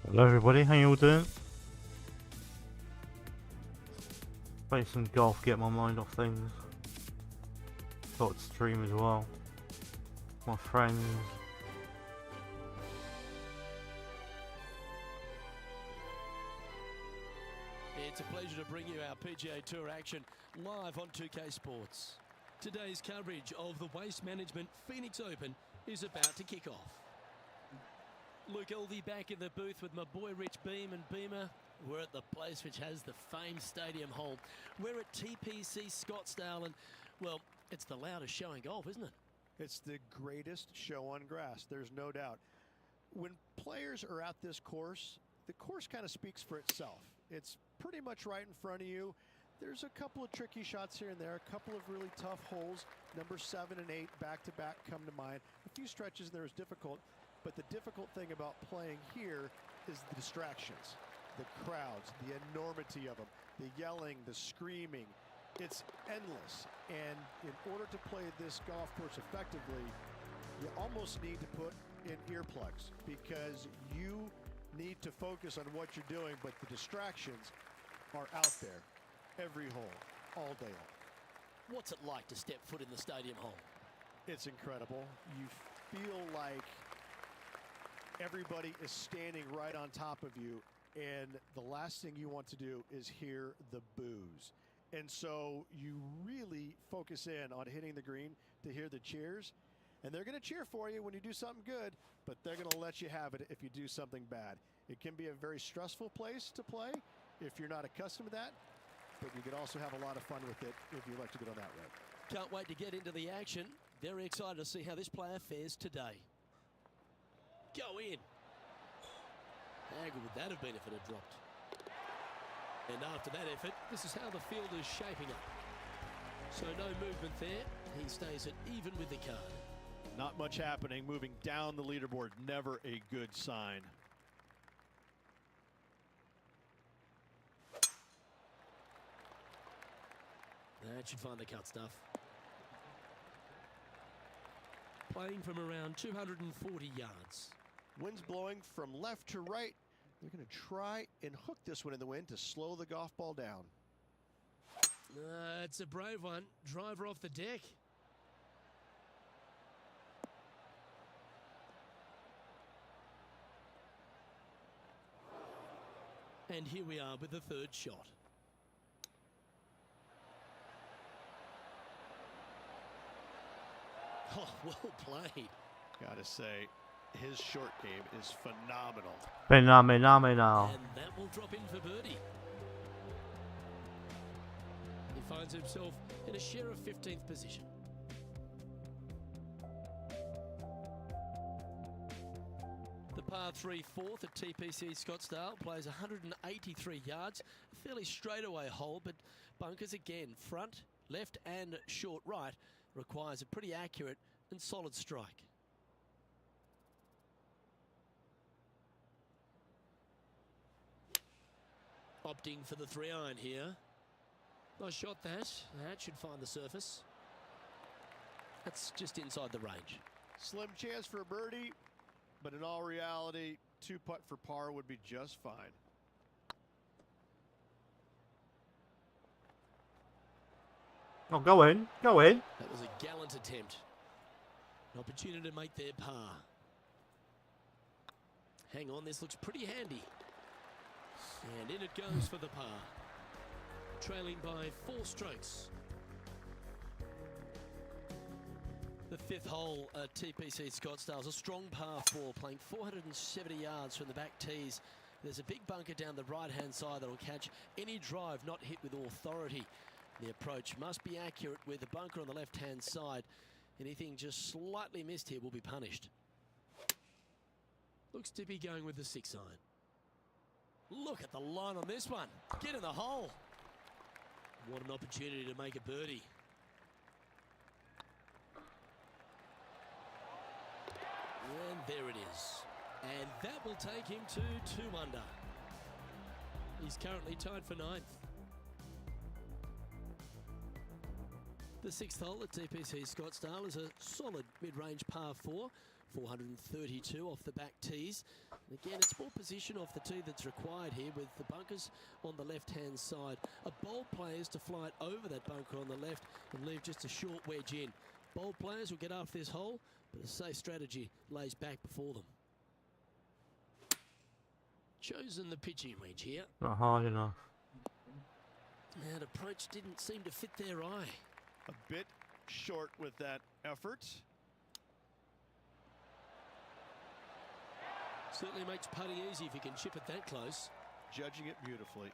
Hello everybody, how you all doing? Play some golf, get my mind off things. Thought to stream as well. My friends. It's a pleasure to bring you our PGA Tour action live on 2K Sports. Today's coverage of the Waste Management Phoenix Open is about to kick off. Luke Elvey back in the booth with my boy Rich Beam and Beamer. We're at the place which has the famed stadium hole. We're at TPC Scottsdale and, well, it's the loudest show in golf, isn't it? It's the greatest show on grass, there's no doubt. When players are at this course, the course kind of speaks for itself. It's pretty much right in front of you. There's a couple of tricky shots here and there, a couple of really tough holes. Number 7 and 8 back-to-back come to mind. A few stretches there is difficult, but the difficult thing about playing here is the distractions. The crowds, the enormity of them, the yelling, the screaming. It's endless. And in order to play this golf course effectively, you almost need to put in earplugs because you need to focus on what you're doing, but the distractions are out there every hole, all day long. What's it like to step foot in the stadium hole? It's incredible. You feel like everybody is standing right on top of you, and the last thing you want to do is hear the boos. And so you really focus in on hitting the green to hear the cheers. And they're going to cheer for you when you do something good, but they're going to let you have it if you do something bad. It can be a very stressful place to play if you're not accustomed to that, but you can also have a lot of fun with it if you like to get on that road. Can't wait to get into the action. Very excited to see how this player fares today. Go in. How good would that have been if it had dropped? And after that effort, this is how the field is shaping up. So no movement there. He stays at even with the card. Not much happening. Moving down the leaderboard, never a good sign. That should find the cut stuff. Playing from around 240 yards. Wind's blowing from left to right. They're going to try and hook this one in the wind to slow the golf ball down. It's a brave one. Driver off the deck. And here we are with the third shot. Oh, well played. Gotta say, his short game is phenomenal. Phenomenal. And that will drop in for birdie. He finds himself in a share of 15th position. The par 3 fourth at TPC Scottsdale plays 183 yards. A fairly straightaway hole, but bunkers again, front, left and short right, requires a pretty accurate and solid strike. Opting for the 3-iron here. Nice shot that. That should find the surface. That's just inside the range. Slim chance for a birdie, but in all reality, 2-putt for par would be just fine. Oh, go in, go in. That was a gallant attempt. An opportunity to make their par. Hang on, this looks pretty handy. And in it goes for the par. Trailing by 4 strokes. The 5th hole at TPC Scottsdale is a strong par 4, playing 470 yards from the back tees. There's a big bunker down the right-hand side that will catch any drive not hit with authority. The approach must be accurate with the bunker on the left-hand side. Anything just slightly missed here will be punished. Looks to be going with the 6-iron. Look at the line on this one. Get in the hole. What an opportunity to make a birdie. And there it is. And that will take him to 2 under. He's currently tied for 9th. The sixth hole at TPC Scottsdale is a solid mid-range par 4, 432 off the back tees. And again, it's more position off the tee that's required here, with the bunkers on the left-hand side. A bold player is to fly it over that bunker on the left and leave just a short wedge in. Bold players will get after this hole, but a safe strategy lays back before them. Chosen the pitching wedge here. Not hard enough. That approach didn't seem to fit their eye. A bit short with that effort. Certainly makes putting easy if you can chip it that close. Judging it beautifully.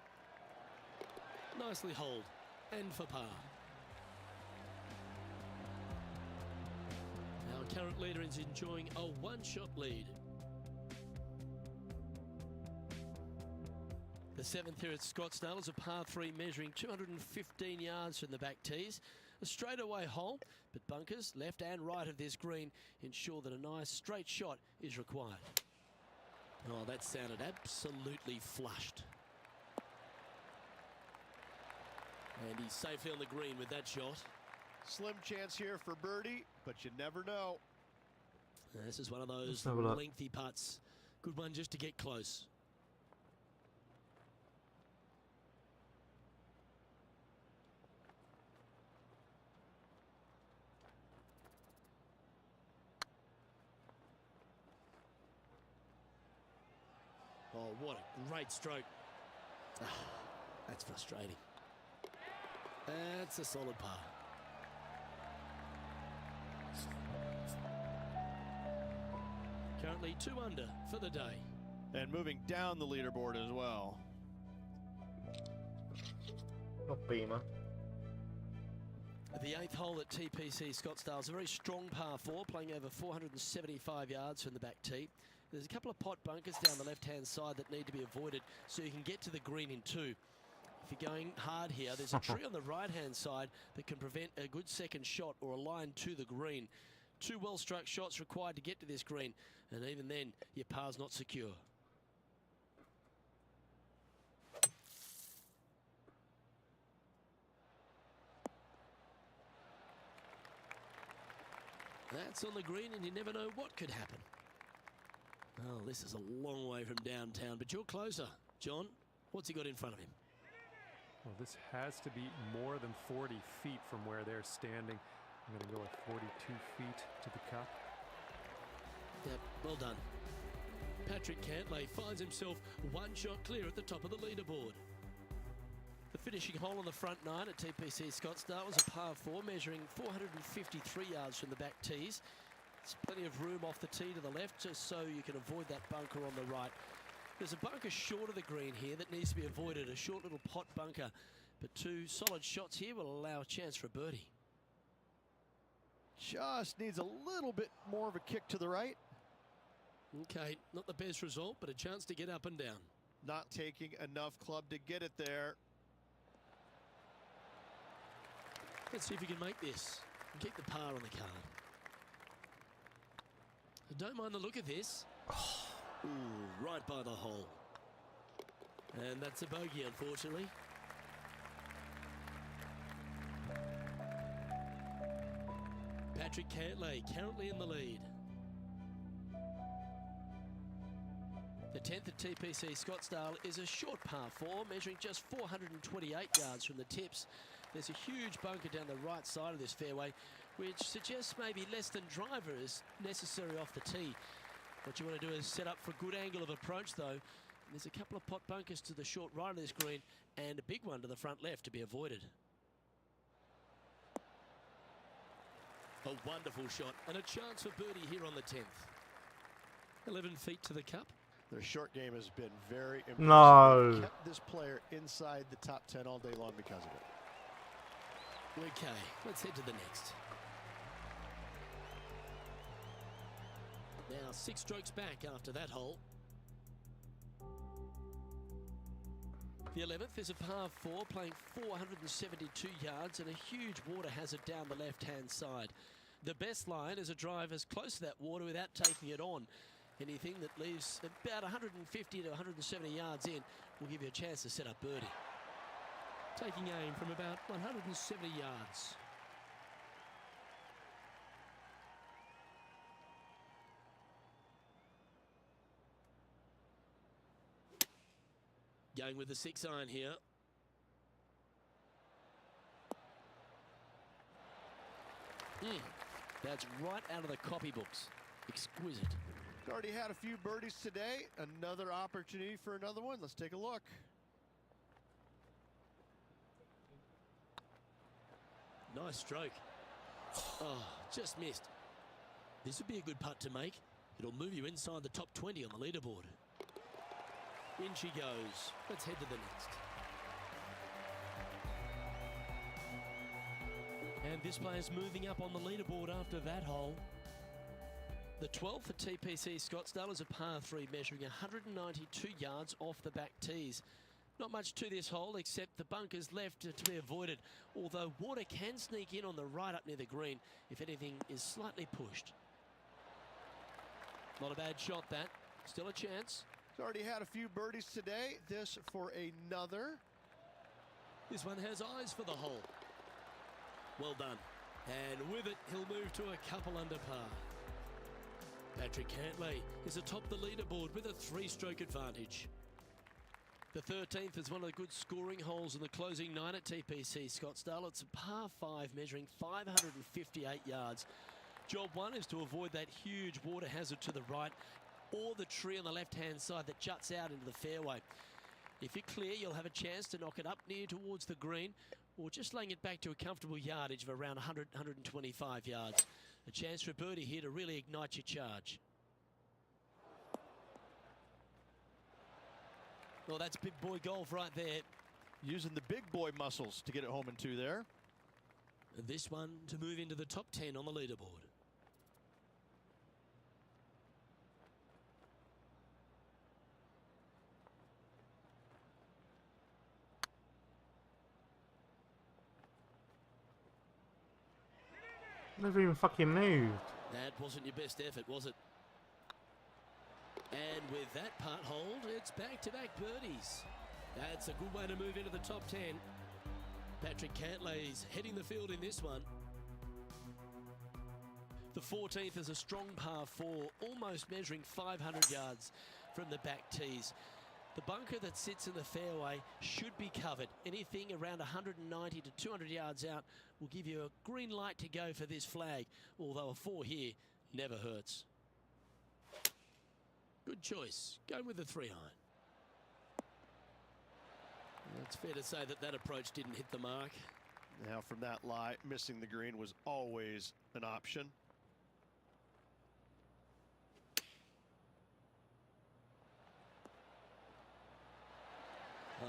Nicely holed, and for par. Our current leader is enjoying a one-shot lead. The seventh here at Scottsdale is a par 3 measuring 215 yards from the back tees. A straightaway hole, but bunkers left and right of this green ensure that a nice straight shot is required. Oh, that sounded absolutely flushed. And he's safely on the green with that shot. Slim chance here for birdie, but you never know. This is one of those lengthy putts. Good one just to get close. Oh, what a great stroke. That's frustrating. That's a solid par. Currently 2 under for the day. And moving down the leaderboard as well. Not Beamer. The 8th hole at TPC Scottsdale is a very strong par 4, playing over 475 yards from the back tee. There's a couple of pot bunkers down the left-hand side that need to be avoided so you can get to the green in 2. If you're going hard here, there's a tree on the right-hand side that can prevent a good second shot or a line to the green. 2 well-struck shots required to get to this green, and even then, your par's not secure. That's on the green, and you never know what could happen. Oh, this is a long way from downtown, but you're closer. John, what's he got in front of him? Well, this has to be more than 40 feet from where they're standing. I'm going to go with 42 feet to the cup. Yep, well done. Patrick Cantlay finds himself 1 shot clear at the top of the leaderboard. The finishing hole on the front 9 at TPC Scottsdale was a par 4 measuring 453 yards from the back tees. There's plenty of room off the tee to the left just so you can avoid that bunker on the right. There's a bunker short of the green here that needs to be avoided, a short little pot bunker. But 2 solid shots here will allow a chance for a birdie. Just needs a little bit more of a kick to the right. Okay, not the best result, but a chance to get up and down. Not taking enough club to get it there. Let's see if you can make this and keep the par on the card. I don't mind the look of this. Ooh, right by the hole. And that's a bogey, unfortunately. Patrick Cantlay currently in the lead. The 10th at TPC Scottsdale is a short par 4, measuring just 428 yards from the tips. There's a huge bunker down the right side of this fairway, which suggests maybe less than driver is necessary off the tee. What you want to do is set up for a good angle of approach, though. There's a couple of pot bunkers to the short right of this green and a big one to the front left to be avoided. A wonderful shot and a chance for birdie here on the 10th. 11 feet to the cup. Their short game has been very impressive. No. They've kept this player inside the top 10 all day long because of it. Okay, let's head to the next. Now 6 strokes back after that hole. The 11th is a par 4, playing 472 yards and a huge water hazard down the left-hand side. The best line is a drive as close to that water without taking it on. Anything that leaves about 150 to 170 yards in will give you a chance to set up birdie. Taking aim from about 170 yards. Going with the 6-iron here. That's right out of the copybooks. Exquisite. He's already had a few birdies today. Another opportunity for another one. Let's take a look. Nice stroke. Oh, just missed. This would be a good putt to make. It'll move you inside the top 20 on the leaderboard. In she goes. Let's head to the next. And this player's moving up on the leaderboard after that hole. The 12th for TPC Scottsdale is a par 3 measuring 192 yards off the back tees. Not much to this hole except the bunkers left to be avoided, although water can sneak in on the right up near the green if anything is slightly pushed. Not a bad shot, that. Still a chance. He's already had a few birdies today. This for another. This one has eyes for the hole. Well done. And with it, he'll move to a couple under par. Patrick Cantlay is atop the leaderboard with a 3-stroke advantage. The 13th is one of the good scoring holes in the closing 9 at TPC Scottsdale. It's a par 5 measuring 558 yards. Job 1 is to avoid that huge water hazard to the right or the tree on the left-hand side that juts out into the fairway. If you're clear, you'll have a chance to knock it up near towards the green or just laying it back to a comfortable yardage of around 100, 125 yards. A chance for a birdie here to really ignite your charge. Well, that's big boy golf right there. Using the big boy muscles to get it home in 2 there. And this one to move into the top 10 on the leaderboard. Never even fucking moved. That wasn't your best effort, was it? And with that putt hold, it's back-to-back birdies. That's a good way to move into the top 10. Patrick Cantlay's heading the field in this one. The 14th is a strong par 4, almost measuring 500 yards from the back tees. The bunker that sits in the fairway should be covered. Anything around 190 to 200 yards out will give you a green light to go for this flag, although a 4 here never hurts. Good choice. Go with the 3-iron. It's fair to say that that approach didn't hit the mark. Now from that lie, missing the green was always an option.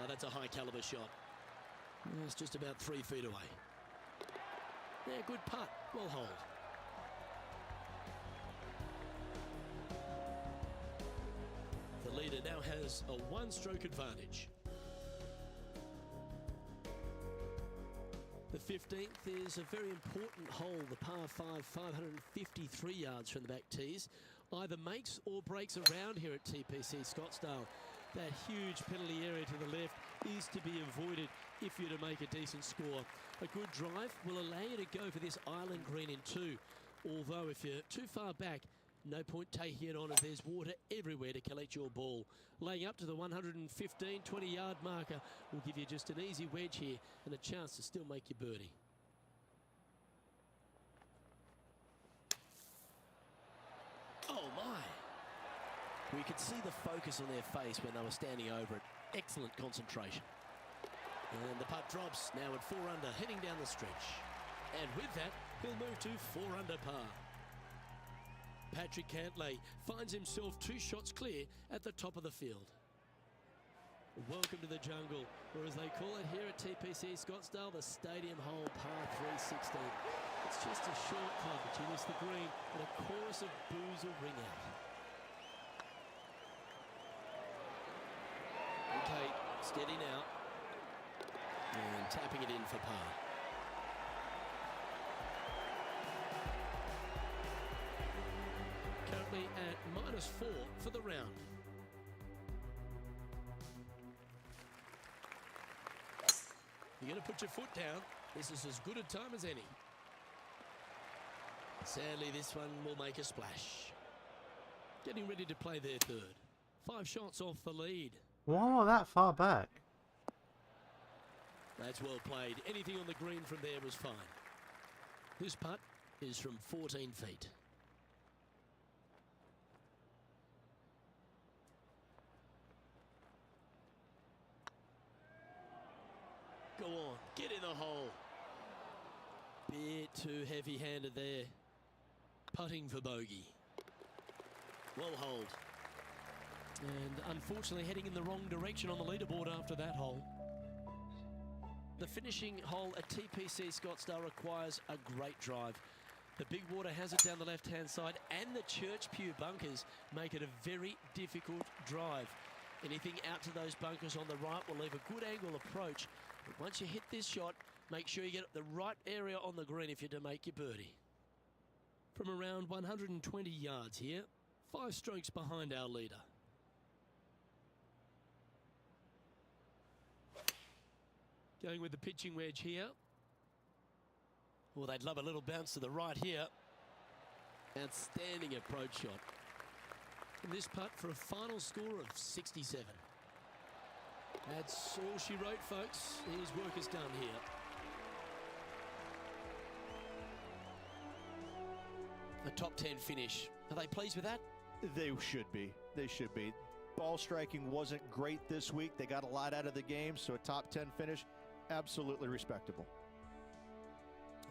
That's a high caliber shot. It's just about 3 feet away. Yeah, good putt. Well hold. The leader now has a 1-stroke advantage. The 15th is a very important hole, the par 5, 553 yards from the back tees. Either makes or breaks around here at TPC Scottsdale. That huge penalty area to the left is to be avoided if you're to make a decent score. A good drive will allow you to go for this island green in 2. Although if you're too far back, no point taking it on if there's water everywhere to collect your ball. Laying up to the 115, 20-yard marker will give you just an easy wedge here and a chance to still make your birdie. Oh my! We could see the focus on their face when they were standing over it. Excellent concentration. And the putt drops now at 4 under, heading down the stretch. And with that, he'll move to 4 under par. Patrick Cantlay finds himself 2 shots clear at the top of the field. Welcome to the jungle, or as they call it here at TPC Scottsdale, the Stadium Hole par 316. It's just a short putt, but you miss the green, and a chorus of boos will ring out. Okay, steady now. And tapping it in for par. Currently at -4 for the round. You're going to put your foot down. This is as good a time as any. Sadly, this one will make a splash. Getting ready to play their third. 5 shots off the lead. Why am I that far back? That's well played. Anything on the green from there was fine. This putt is from 14 feet. Go on, get in the hole. Bit too heavy-handed there. Putting for bogey. Well holed. And unfortunately heading in the wrong direction on the leaderboard after that hole. The finishing hole at TPC Scottsdale requires a great drive. The big water hazard down the left-hand side and the Church Pew bunkers make it a very difficult drive. Anything out to those bunkers on the right will leave a good angle approach. But once you hit this shot, make sure you get the right area on the green if you're to make your birdie. From around 120 yards here, 5 strokes behind our leader. Going with the pitching wedge here. Well, they'd love a little bounce to the right here. Outstanding approach shot. And this putt for a final score of 67. That's all she wrote, folks. His work is done here. A top 10 finish. Are they pleased with that? They should be. They should be. Ball striking wasn't great this week. They got a lot out of the game, so a top 10 finish, absolutely respectable.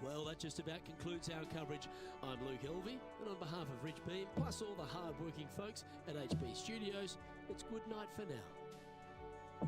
Well, that just about concludes our coverage. I'm Luke Elvey, and on behalf of Rich Beam, plus all the hard-working folks at HB Studios, it's good night for now.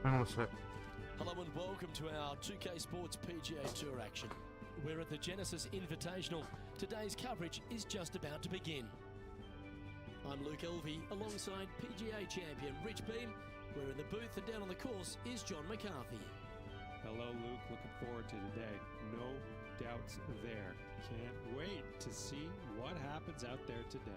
Hang on a sec. Hello and welcome to our 2K Sports PGA Tour action. We're at the Genesis Invitational. Today's coverage is just about to begin. I'm Luke Elvey alongside PGA champion Rich Beam. We're in the booth and down on the course is John McCarthy. Hello, Luke. Looking forward to today. No doubts there. Can't wait to see what happens out there today.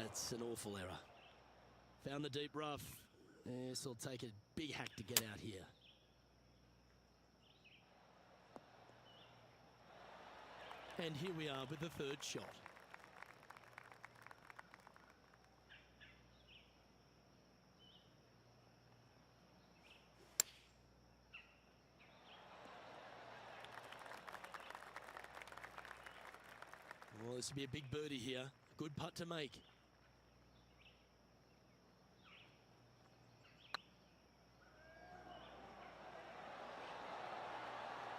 That's an awful error. Found the deep rough. This will take a big hack to get out here. And here we are with the third shot. Well, this will be a big birdie here. Good putt to make.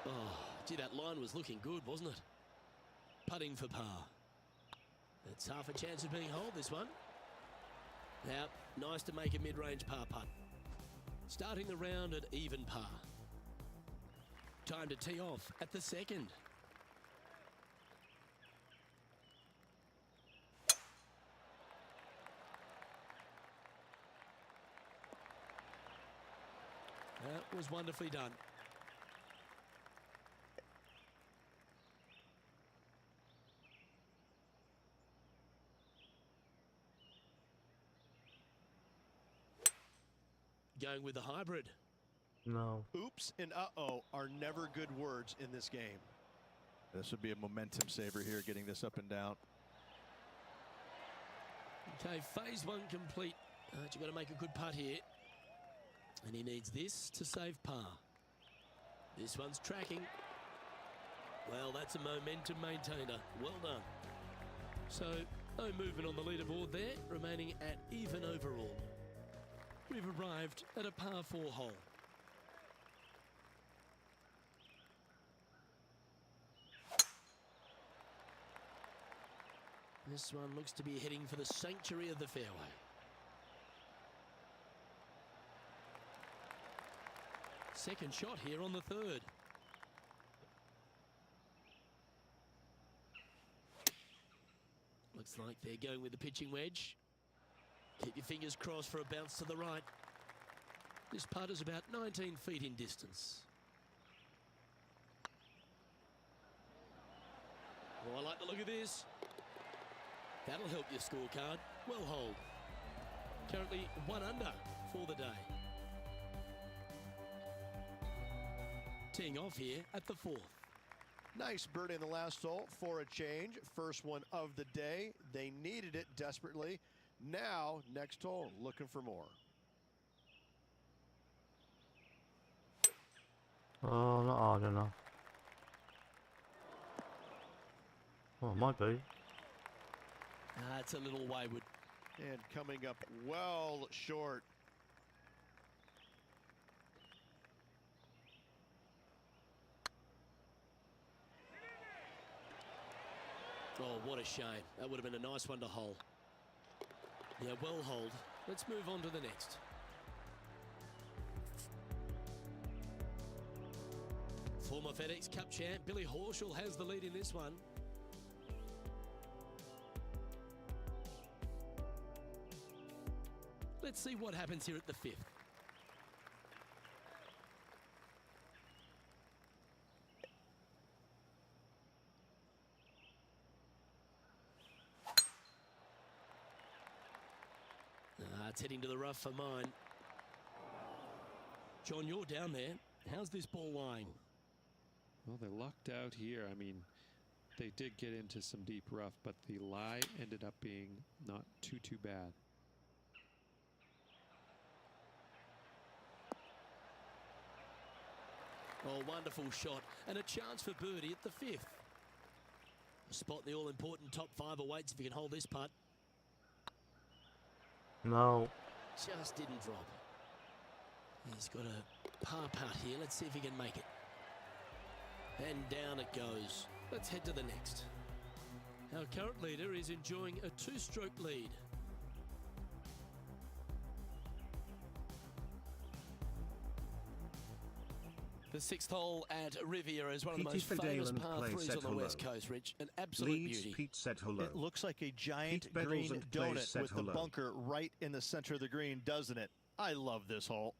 Oh, gee, that line was looking good, wasn't it? Putting for par. It's half a chance of being holed, this one. Now, nice to make a mid-range par putt. Starting the round at even par. Time to tee off at the second. That was wonderfully done. Going with the hybrid. No. Oops and uh-oh are never good words in this game. This would be a momentum saver here, getting this up and down. Okay, phase one complete. You've got to make a good putt here. And he needs this to save par. This one's tracking. Well, that's a momentum maintainer. Well done. So, No movement on the leaderboard there, remaining at even overall. We've arrived at a par 4 hole. This one looks to be heading for the sanctuary of the fairway. Second shot here on the third. Looks like they're going with the pitching wedge. Keep your fingers crossed for a bounce to the right. This putt is about 19 feet in distance. Oh, I like the look of this. That'll help your scorecard. Well holed. Currently 1 under for the day. Teeing off here at the 4th. Nice birdie in the last hole for a change. First one of the day. They needed it desperately. Now, next hole, looking for more. Oh, not hard enough. Well, it might be. It's a little wayward. And coming up well short. Oh, what a shame. That would have been a nice one to hole. Yeah, well holed. Let's move on to the next. Former FedEx Cup champ Billy Horschel has the lead in this one. Let's see what happens here at the 5th. It's heading to the rough for mine. John, you're down there. How's this ball lying? Well, they lucked out here. I mean, they did get into some deep rough, but the lie ended up being not too bad. Oh, wonderful shot. And a chance for birdie at the 5th. A spot in the all-important top 5 awaits if you can hold this putt. No. Just didn't drop. He's got a par putt here. Let's see if he can make it. And down it goes. Let's head to the next. Our current leader is enjoying a 2-stroke lead. The 6th hole at Riviera is one of the most famous par 3s on the West Coast, Rich. An absolute beauty. Pete said hello. It looks like a giant Pete green and Clay donut said with the hello. bunker right in the center of the green, doesn't it? I love this hole.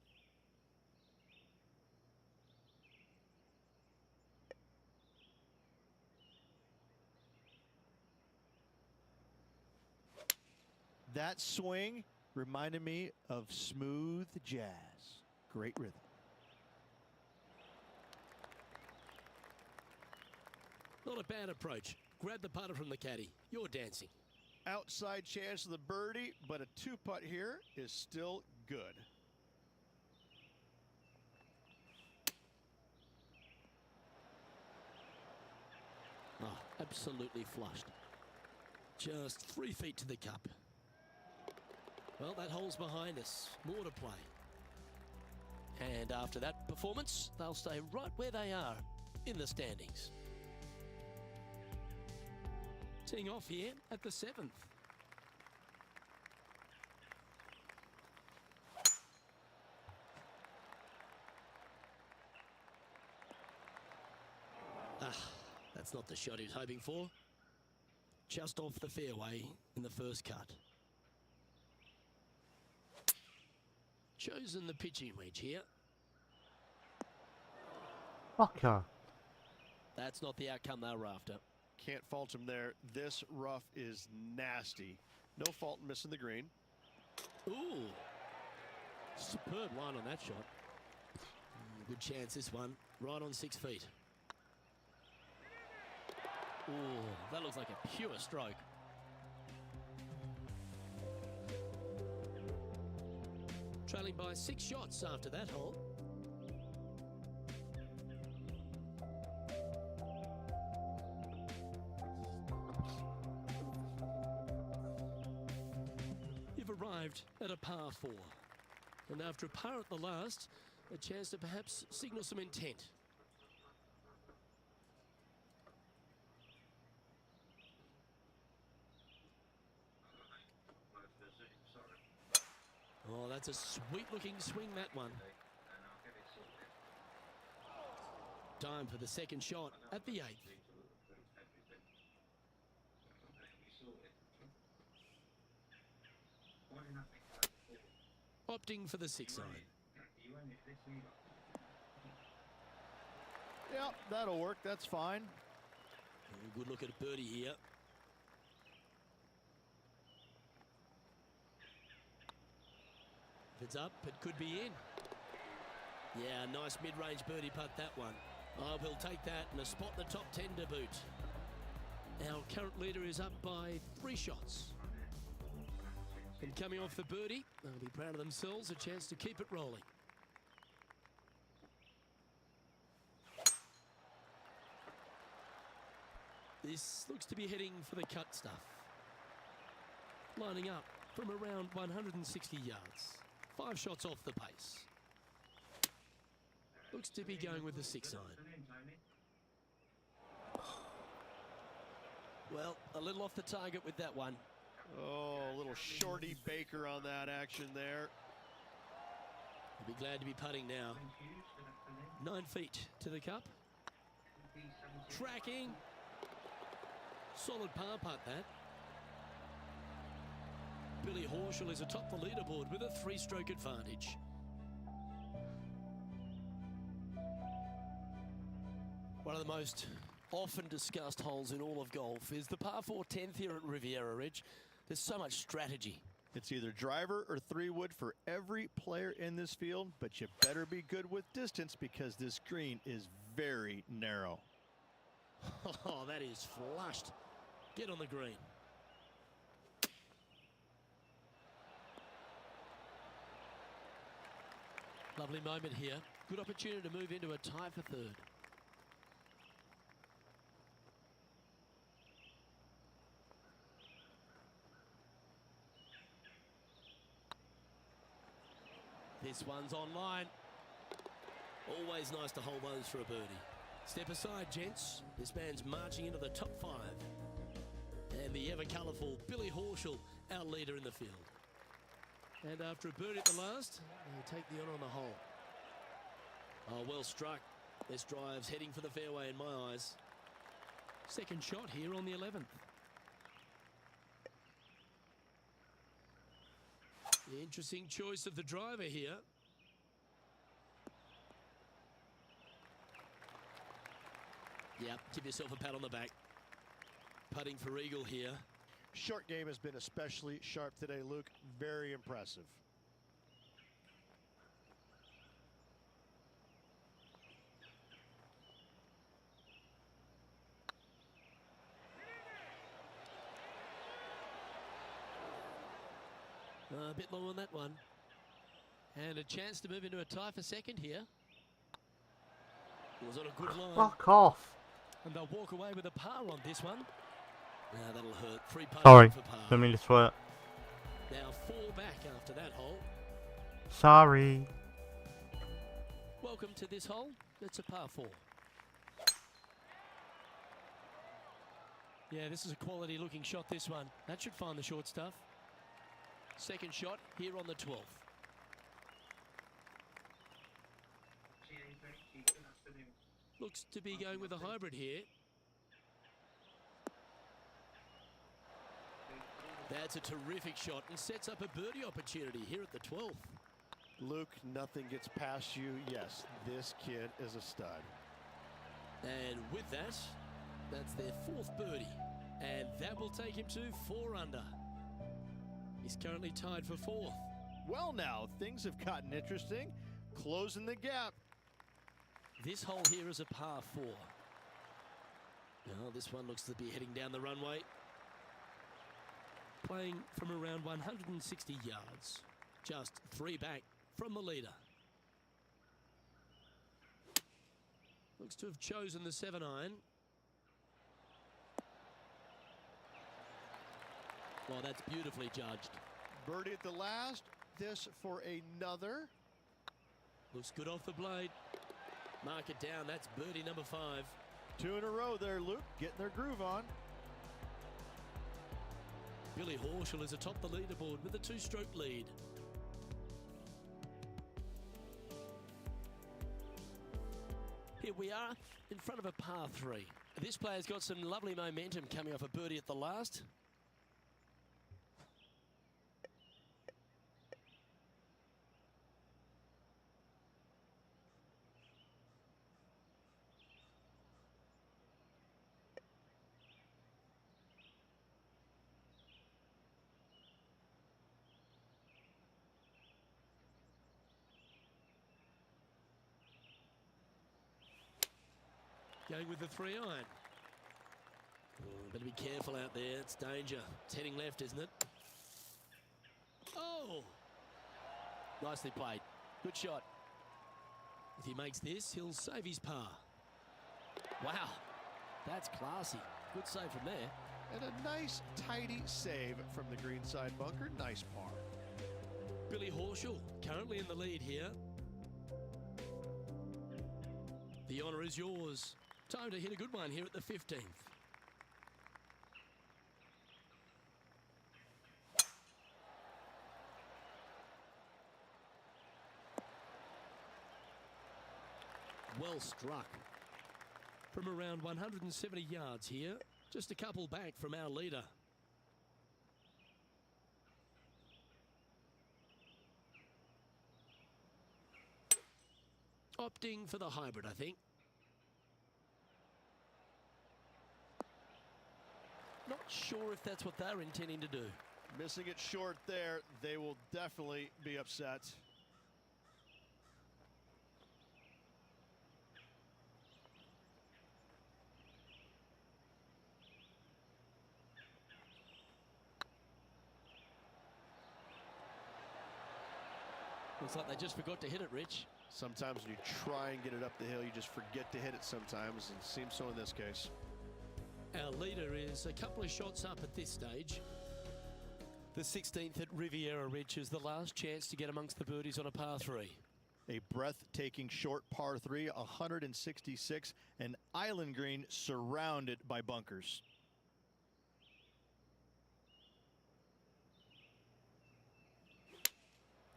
That swing reminded me of smooth jazz. Great rhythm. Not a bad approach. Grab the putter from the caddy. You're dancing. Outside chance of the birdie, but a 2-putt here is still good. Oh, absolutely flushed. Just 3 feet to the cup. Well, that hole's behind us. More to play. And after that performance, they'll stay right where they are in the standings. Teeing off here at the 7th. That's not the shot he was hoping for. Just off the fairway in the first cut. Chosen the pitching wedge here. Fucker. That's not the outcome they were after. Can't fault him there. This rough is nasty. No fault in missing the green. Ooh. Superb line on that shot. Good chance this one. Right on 6 feet. Ooh, that looks like a pure stroke. Trailing by 6 shots after that hole. arrived at a par 4. And after a par at the last, a chance to perhaps signal some intent. Oh, that's a sweet-looking swing, that one. Time for the second shot at the 8th. Opting for the 6 iron. Yep, that'll work. That's fine. Good look at a birdie here. If it's up, it could be in. Yeah, nice mid-range birdie putt, that one. Oh, we'll take that and a spot in the top 10 to boot. Our current leader is up by 3 shots. And coming off the birdie, they'll be proud of themselves, a chance to keep it rolling. This looks to be heading for the cut stuff. Lining up from around 160 yards. 5 shots off the pace. Looks to be going with the 6 iron. Well, a little off the target with that one. Oh, a little shorty Baker on that action there. He'll be glad to be putting now. 9 feet to the cup. Tracking. Solid par putt, that. Billy Horschel is atop the leaderboard with a 3-stroke advantage. One of the most often discussed holes in all of golf is the par 4 10th here at Riviera Ridge. There's so much strategy. It's either driver or 3-wood for every player in this field, but you better be good with distance because this green is very narrow. Oh, that is flushed. Get on the green. Lovely moment here. Good opportunity to move into a tie for 3rd. This one's online. Always nice to hold those for a birdie. Step aside, gents. This man's marching into the top 5. And the ever-colourful Billy Horschel, our leader in the field. And after a birdie at the last, they take the honour on the hole. Oh, well struck. This drive's heading for the fairway in my eyes. Second shot here on the 11th. The interesting choice of the driver here. Yep, give yourself a pat on the back. Putting for eagle here. Short game has been especially sharp today, Luke. Very impressive. A bit long on that one. And a chance to move into a tie for 2nd here. Was on a good line. Fuck off. And they'll walk away with a par on this one. Now that'll hurt. 3 putts Sorry, for par. didn't mean to swear. Now 4 back after that hole. Sorry. Welcome to this hole. It's a par 4. Yeah, this is a quality looking shot, this one. That should find the short stuff. Second shot here on the 12th. Looks to be going with a hybrid here. That's a terrific shot and sets up a birdie opportunity here at the 12th. Luke, nothing gets past you. Yes, this kid is a stud. And with that, that's their 4th birdie. And that will take him to 4 under. He's currently tied for 4th. Well now, things have gotten interesting. Closing the gap. This hole here is a par 4. Now this one looks to be heading down the runway. Playing from around 160 yards. Just 3 back from the leader. Looks to have chosen the 7 iron. Well, that's beautifully judged. Birdie at the last. This for another. Looks good off the blade. Mark it down. That's birdie number 5. 2 in a row there, Luke. Getting their groove on. Billy Horschel is atop the leaderboard with a 2-stroke lead. Here we are in front of a par 3. This player's got some lovely momentum coming off a birdie at the last. Going with the 3-iron. Better be careful out there. It's danger. It's heading left, isn't it? Oh! Nicely played. Good shot. If he makes this, he'll save his par. Wow. That's classy. Good save from there. And a nice, tidy save from the greenside bunker. Nice par. Billy Horschel currently in the lead here. The honour is yours. Time to hit a good one here at the 15th. Well struck. From around 170 yards here, just a couple back from our leader. Opting for the hybrid, I think. Not sure if that's what they're intending to do. Missing it short there. They will definitely be upset. Looks like they just forgot to hit it, Rich. Sometimes when you try and get it up the hill, you just forget to hit it sometimes, and it seems so in this case. Our leader is a couple of shots up at this stage. The 16th at Riviera Ridge is the last chance to get amongst the birdies on a par 3. A breathtaking short par 3, 166, an island green surrounded by bunkers.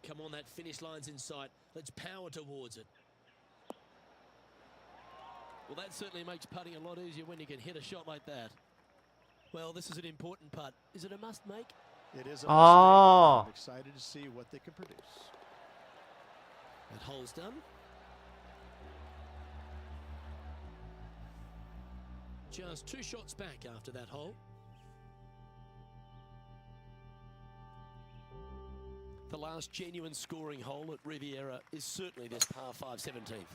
Come on, that finish line's in sight. Let's power towards it. Well, that certainly makes putting a lot easier when you can hit a shot like that. Well, this is an important putt. Is it a must make? It is a must Oh. make. I'm excited to see what they can produce. That hole's done. Just 2 shots back after that hole. The last genuine scoring hole at Riviera is certainly this par 5 17th.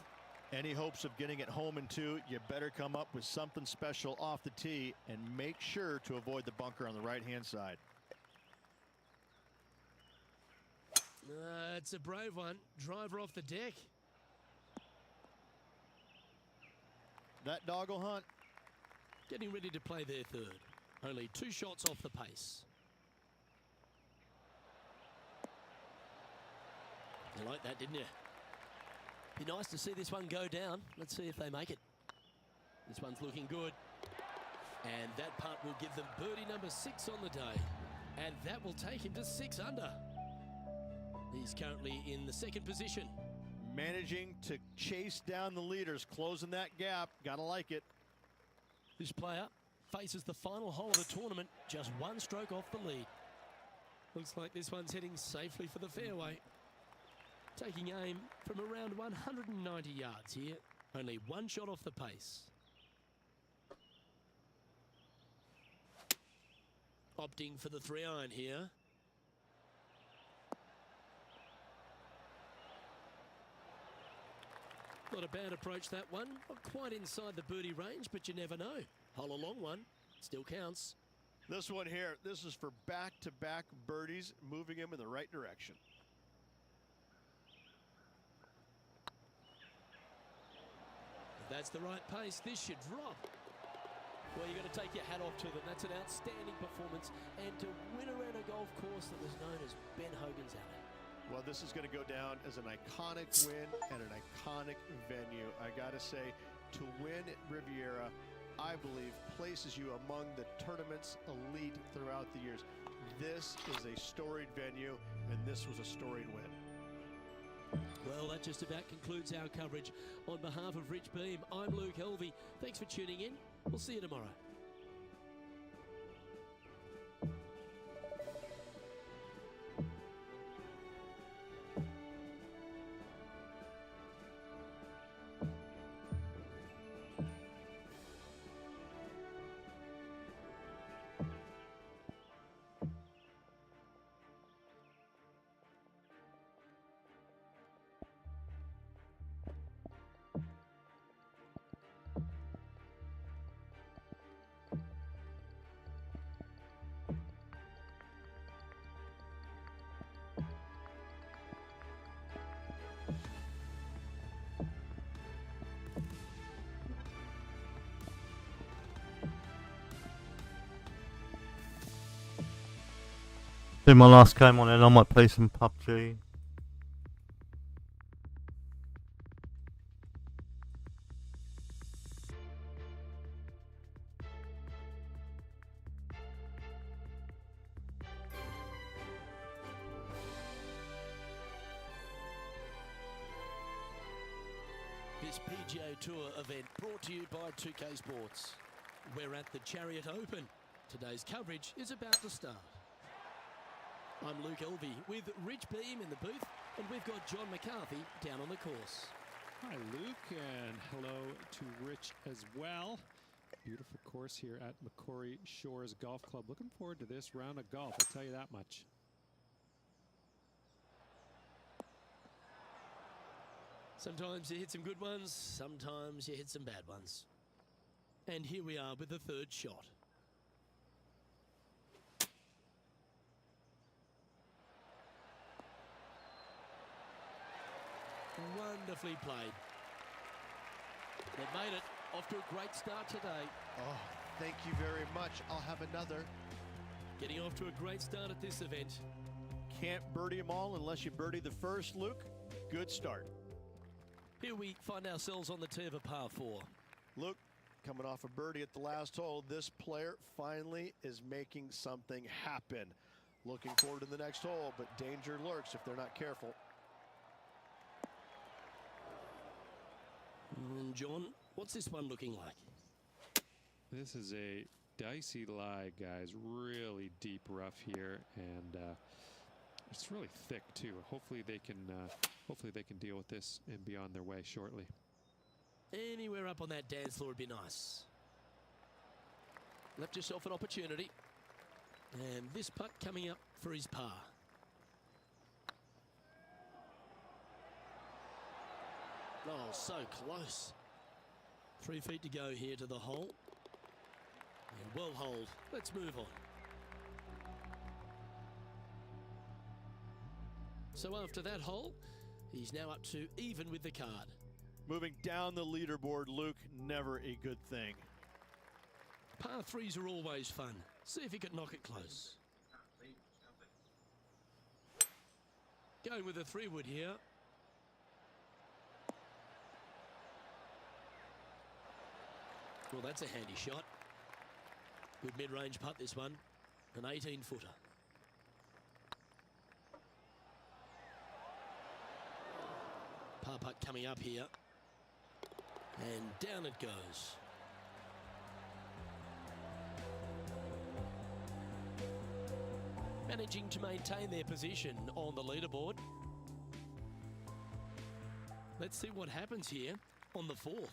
Any hopes of getting it home in 2, you better come up with something special off the tee and make sure to avoid the bunker on the right-hand side. It's a brave one. Driver off the deck. That dog will hunt. Getting ready to play their 3rd. Only 2 shots off the pace. You like that, didn't you? Be nice to see this one go down. Let's see if they make it. This one's looking good. And that putt will give them birdie number 6 on the day. And that will take him to 6 under. He's currently in the 2nd position. Managing to chase down the leaders, closing that gap. Gotta like it. This player faces the final hole of the tournament, just 1 stroke off the lead. Looks like this one's heading safely for the fairway. Taking aim from around 190 yards here. Only 1 shot off the pace. Opting for the 3-iron here. Not a bad approach, that one. Not quite inside the birdie range, but you never know. Hole a long one. Still counts. This one here, this is for back-to-back birdies, moving him in the right direction. If that's the right pace, this should drop. Well, you've got to take your hat off to them. That's an outstanding performance. And to win around a golf course that was known as Ben Hogan's Alley. Well, this is going to go down as an iconic win at an iconic venue. I got to say, to win at Riviera, I believe, places you among the tournament's elite throughout the years. This is a storied venue, and this was a storied win. Well, that just about concludes our coverage. On behalf of Rich Beam, I'm Luke Helvey. Thanks for tuning in. We'll see you tomorrow. Do my last game on it, I might play some PUBG. This PGA Tour event brought to you by 2K Sports. We're at the Chariot Open. Today's coverage is about to start. I'm Luke Elvey with Rich Beam in the booth, and we've got John McCarthy down on the course. Hi, Luke, and hello to Rich as well. Beautiful course here at Macquarie Shores Golf Club. Looking forward to this round of golf, I'll tell you that much. Sometimes you hit some good ones, sometimes you hit some bad ones. And here we are with the third shot. Wonderfully played. They've made it off to a great start today. Oh, thank you very much. I'll have another. Getting off to a great start at this event. Can't birdie them all unless you birdie the first, Luke. Good start. Here we find ourselves on the tee of a par 4. Luke, coming off a birdie at the last hole, this player finally is making something happen. Looking forward to the next hole, but danger lurks if they're not careful. And John, what's this one looking like? This is a dicey lie, guys. Really deep rough here, and it's really thick too. Hopefully they can deal with this and be on their way shortly. Anywhere up on that dance floor would be nice. Left yourself an opportunity, and this putt coming up for his par. Oh, so close. 3 feet to go here to the hole. And well holed. Let's move on. So after that hole, he's now up to even with the card. Moving down the leaderboard, Luke, never a good thing. Par 3s are always fun. See if he can knock it close. Going with a 3-wood here. Well, that's a handy shot. Good mid-range putt, this one. An 18-footer. Par putt coming up here. And down it goes. Managing to maintain their position on the leaderboard. Let's see what happens here on the 4th.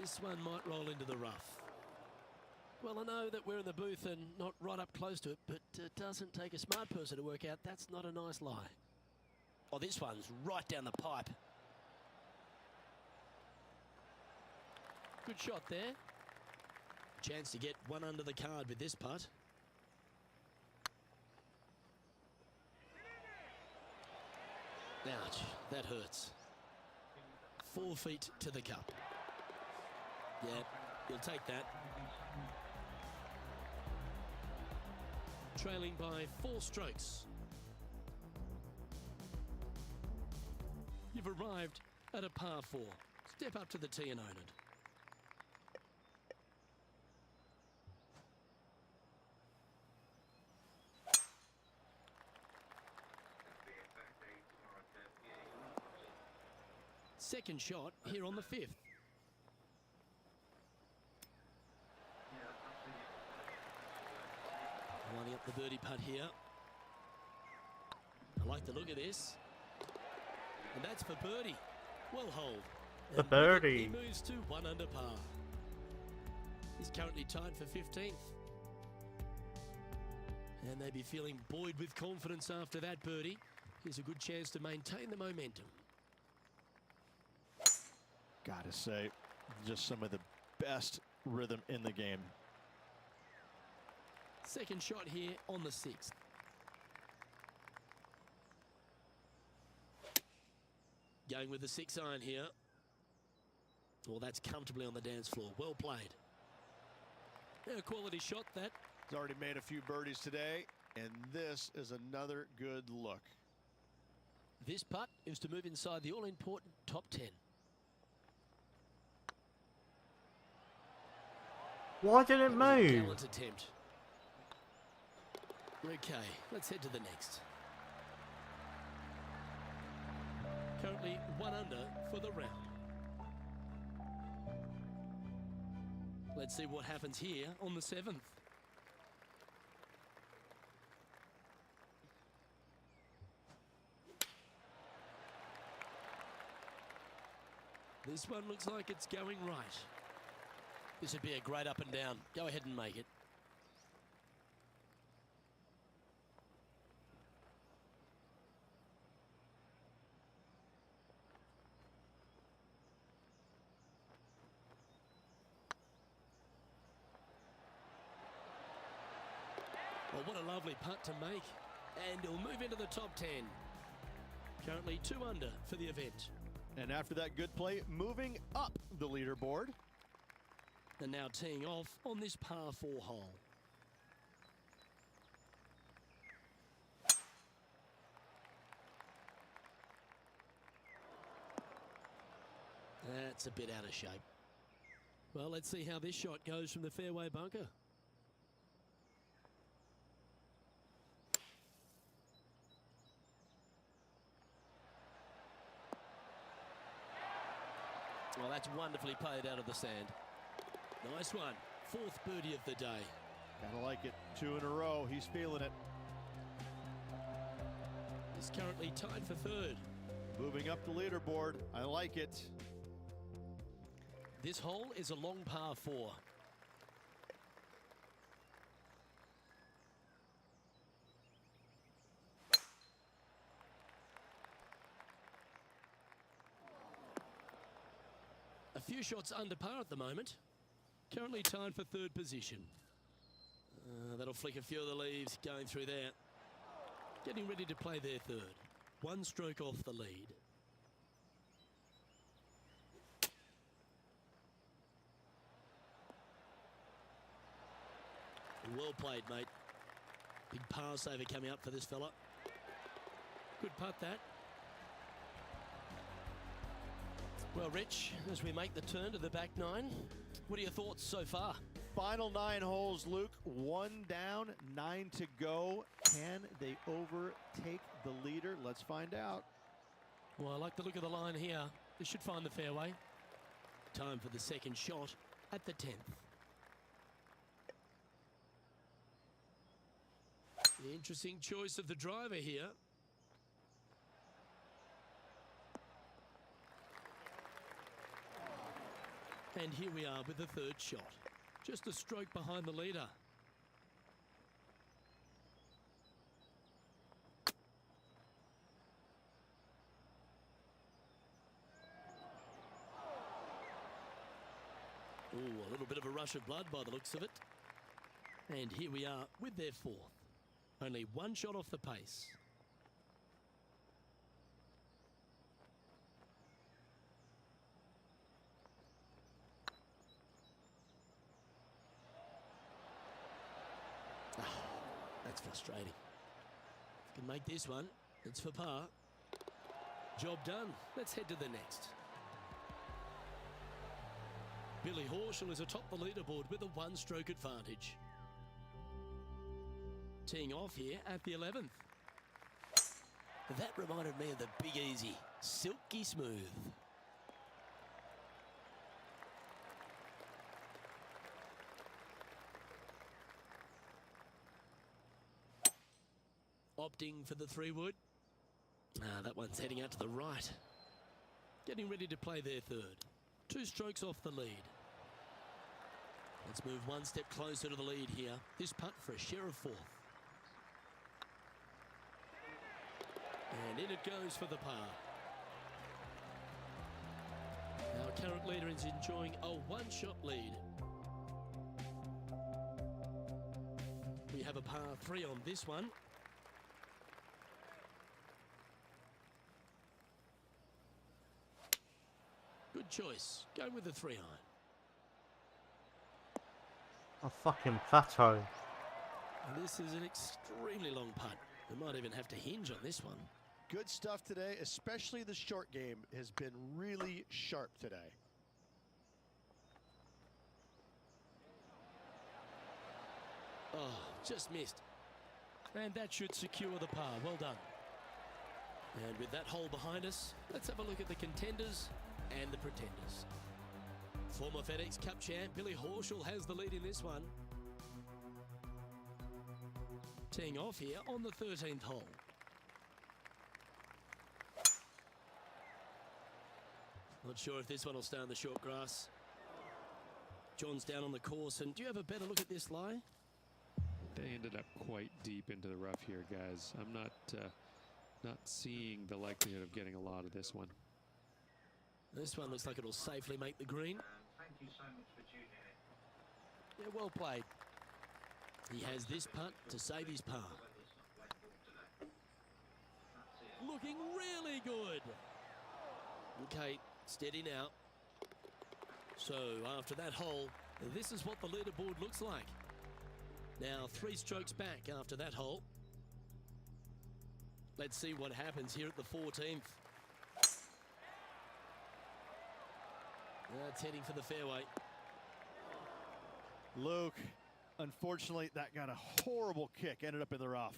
This one might roll into the rough. Well, I know that we're in the booth and not right up close to it, but it doesn't take a smart person to work out that's not a nice lie. Oh, this one's right down the pipe. Good shot there. Chance to get one under the card with this putt. Ouch, that hurts. 4 feet to the cup. Yeah, you'll take that. Trailing by 4 strokes. You've arrived at a par 4. Step up to the tee and own it. Second shot here on the 5th. Lining up the birdie putt here. I like the look of this. And that's for birdie. Well holed. The birdie. He moves to 1 under par. He's currently tied for 15th. And they'd be feeling buoyed with confidence after that birdie. Here's a good chance to maintain the momentum. Gotta say, just some of the best rhythm in the game. Second shot here on the 6th. Going with the 6-iron here. Well, that's comfortably on the dance floor. Well played. A quality shot that. He's already made a few birdies today, and this is another good look. This putt is to move inside the all-important top 10. Why did it That was a move? gallant attempt. Okay, let's head to the next. Currently 1 under for the round. Let's see what happens here on the 7th. This one looks like it's going right. This would be a great up and down. Go ahead and make it. Well, what a lovely putt to make. And he'll move into the top 10. Currently 2 under for the event. And after that good play, moving up the leaderboard. And now teeing off on this par 4 hole. That's a bit out of shape. Well, let's see how this shot goes from the fairway bunker. Well, that's wonderfully played out of the sand. Nice one. 4th birdie of the day. Gotta like it. 2 in a row. He's feeling it. He's currently tied for 3rd. Moving up the leaderboard. I like it. This hole is a long par 4. A few shots under par at the moment. Currently tied for 3rd position. That'll flick a few of the leaves going through there. Getting ready to play their 3rd. 1 stroke off the lead. Well played, mate. Big par saver coming up for this fella. Good putt, that. Well, Rich, as we make the turn to the back 9, what are your thoughts so far? Final 9 holes, Luke. 1 down, 9 to go. Can they overtake the leader? Let's find out. Well, I like the look of the line here. This should find the fairway. Time for the 2nd shot at the 10th. The interesting choice of the driver here. And here we are with the 3rd shot. Just a stroke behind the leader. Ooh, a little little bit of a rush of blood by the looks of it. And here we are with their fourth. Only one shot off the pace. That's frustrating. If you can make this one, it's for par. Job done. Let's head to the next. Billy Horschel is atop the leaderboard with a one-stroke advantage. Teeing off here at the 11th. That reminded me of the Big Easy. Silky smooth. Opting for the 3-wood. That one's heading out to the right. Getting ready to play their third. 2 strokes off the lead. Let's move one step closer to the lead here. This putt for a share of 4th. And in it goes for the par. Our current leader is enjoying a one-shot lead. We have a par 3 on this one. Good choice. Go with the 3-iron. A fucking plateau. And this is an extremely long putt. We might even have to hinge on this one. Good stuff today, especially the short game has been really sharp today. Oh, just missed. And that should secure the par. Well done. And with that hole behind us, let's have a look at the contenders and the pretenders. Former FedEx Cup champ Billy Horschel has the lead in this one. Teeing off here on the 13th hole. Not sure if this one will stay on the short grass. John's down on the course, and do you have a better look at this lie? They ended up quite deep into the rough here, guys. I'm not seeing the likelihood of getting a lot of this one. This one looks like it'll safely make the green. Thank you so much for tuning in. Yeah, well played. He has this putt to save his par. Looking really good. Okay, steady now. So after that hole, this is what the leaderboard looks like. Now 3 strokes back after that hole. Let's see what happens here at the 14th. That's heading for the fairway. Luke, unfortunately, that got a horrible kick, ended up in the rough.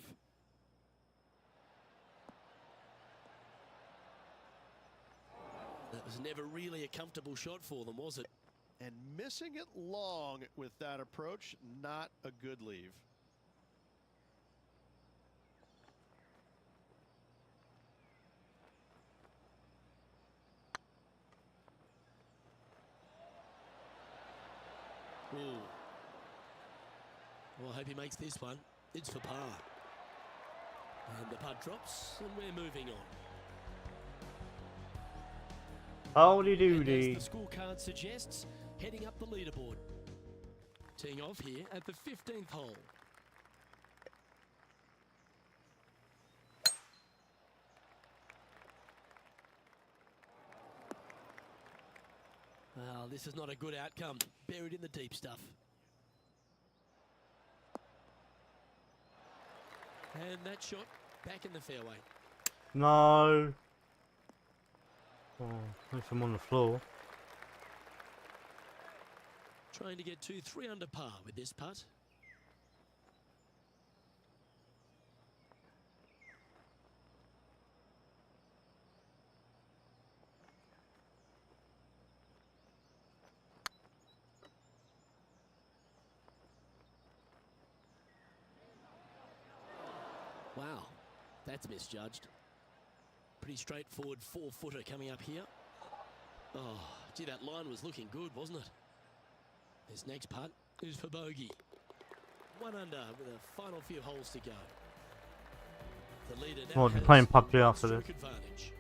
That was never really a comfortable shot for them, was it? And missing it long with that approach, not a good leave. Ooh. Well, I hope he makes this one. It's for par. And the putt drops, and we're moving on. Holy And doody. as the scorecard suggests, heading up the leaderboard. Teeing off here at the 15th hole. Well, this is not a good outcome. Buried in the deep stuff. And that shot back in the fairway. No. Oh, there's some on the floor. Trying to get to 3 under par with this putt. Wow, that's misjudged. Pretty straightforward 4-footer coming up here. Oh, gee, that line was looking good, wasn't it? This next putt is for bogey. 1 under with a final few holes to go. The leader now Well, they're has playing PUBG a after stroke this. advantage.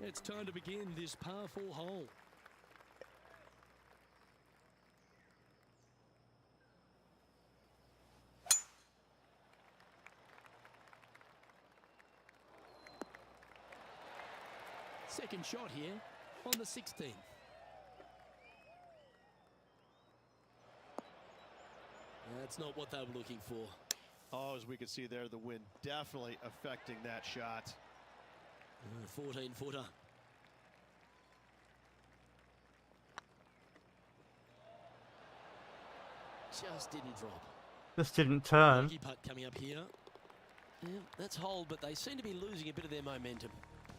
It's time to begin this par 4 hole. Second shot here on the 16th. That's not what they were looking for. Oh, as we can see there, the wind definitely affecting that shot. 14-footer. Just didn't drop. This didn't turn. Bogey putt coming up here. Yeah, that's hold, but they seem to be losing a bit of their momentum.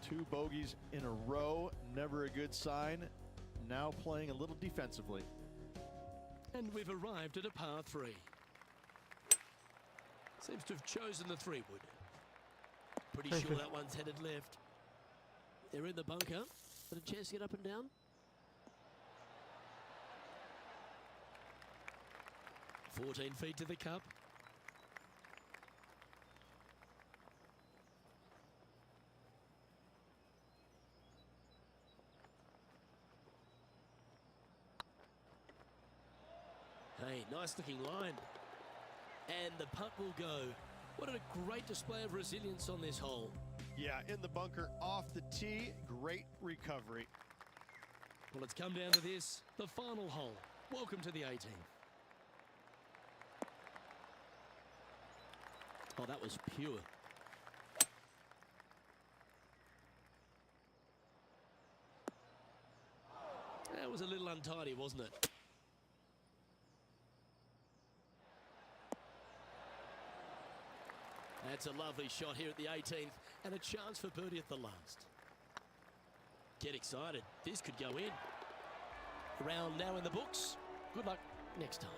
2 bogeys in a row, never a good sign. Now playing a little defensively. And we've arrived at a par 3. Seems to have chosen the 3-wood. Pretty sure that one's headed left. They're in the bunker. Got a chance to get up and down. "14 feet to the cup. Hey, nice looking line. And the putt will go. What a great display of resilience on this hole. Yeah, in the bunker, off the tee, great recovery. Well, it's come down to this, the final hole. Welcome to the 18th. Oh, that was pure. That was a little untidy, wasn't it? That's a lovely shot here at the 18th and a chance for birdie at the last. Get excited. This could go in. Round now in the books. Good luck next time.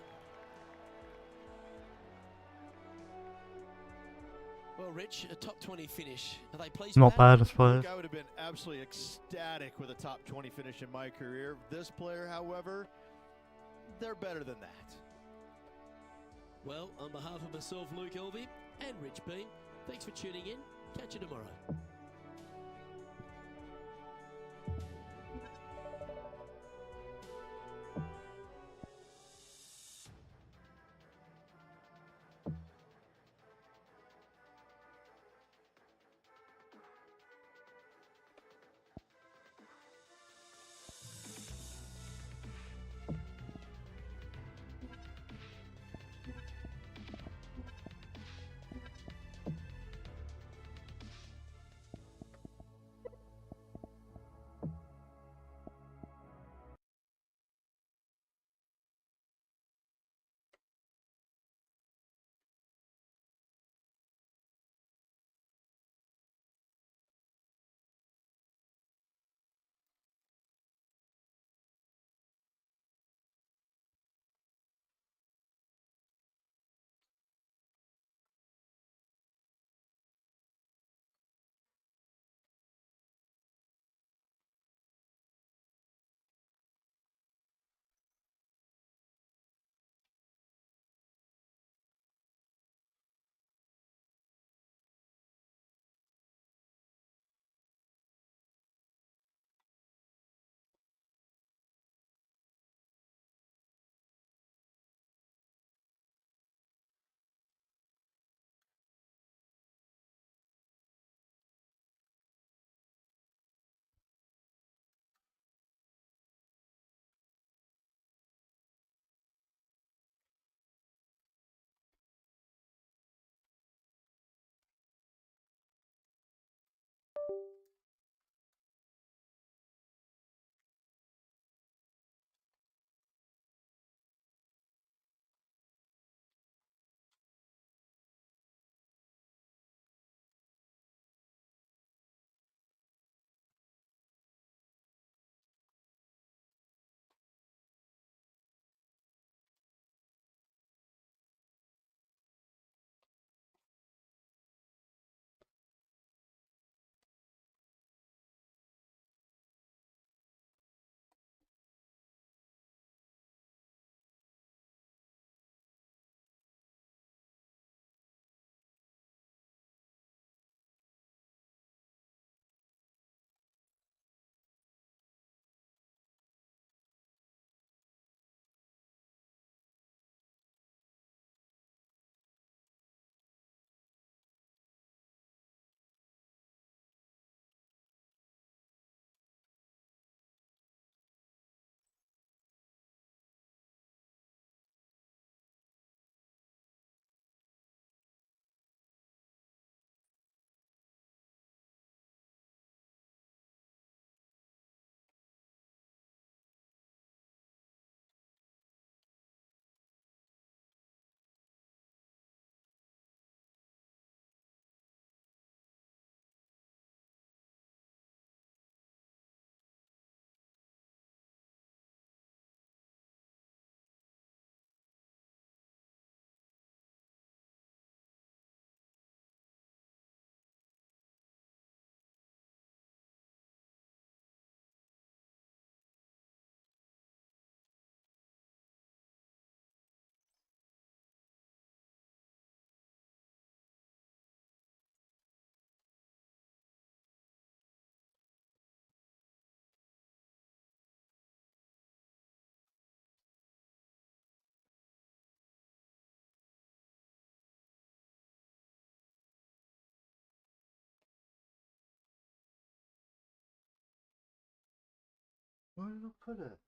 Well, Rich, a top 20 finish. Are they pleased Not with that? bad, I suppose. Look, I would have been absolutely ecstatic with a top 20 finish in my career. This player, however, they're better than that. Well, on behalf of myself, Luke Elvey, and Rich Beam, thanks for tuning in. Catch you tomorrow. Where did I put it?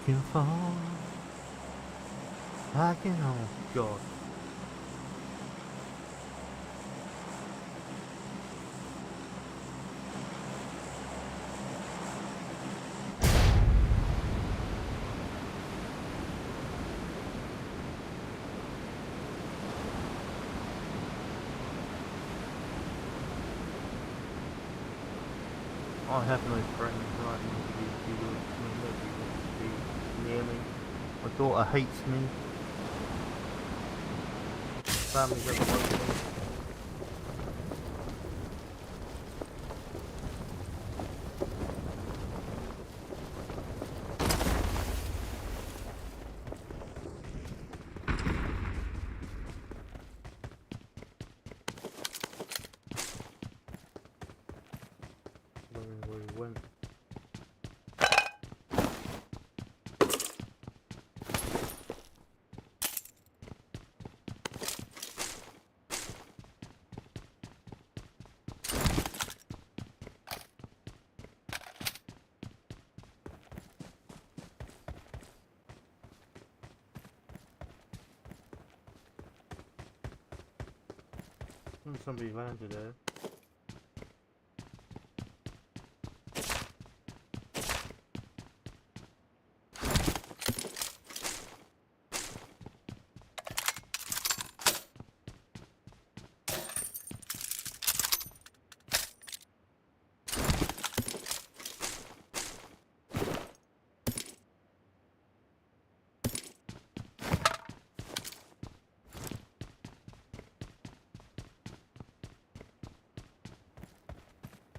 looking for. I can, oh god. I have no friends right now to be with me, nobody wants to be near me. My daughter hates me. Family doesn't like me. Where he went. Somebody landed there.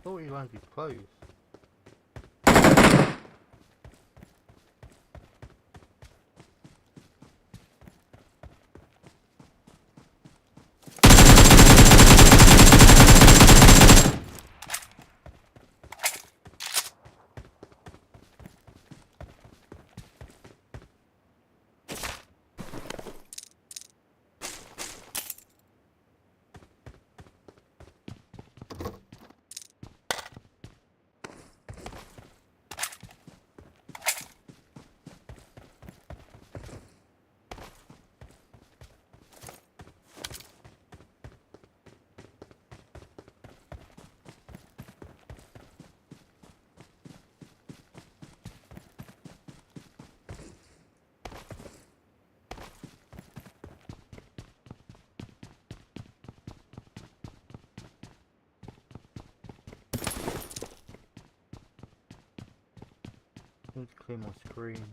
Thought he landed close. I need to clear my screen.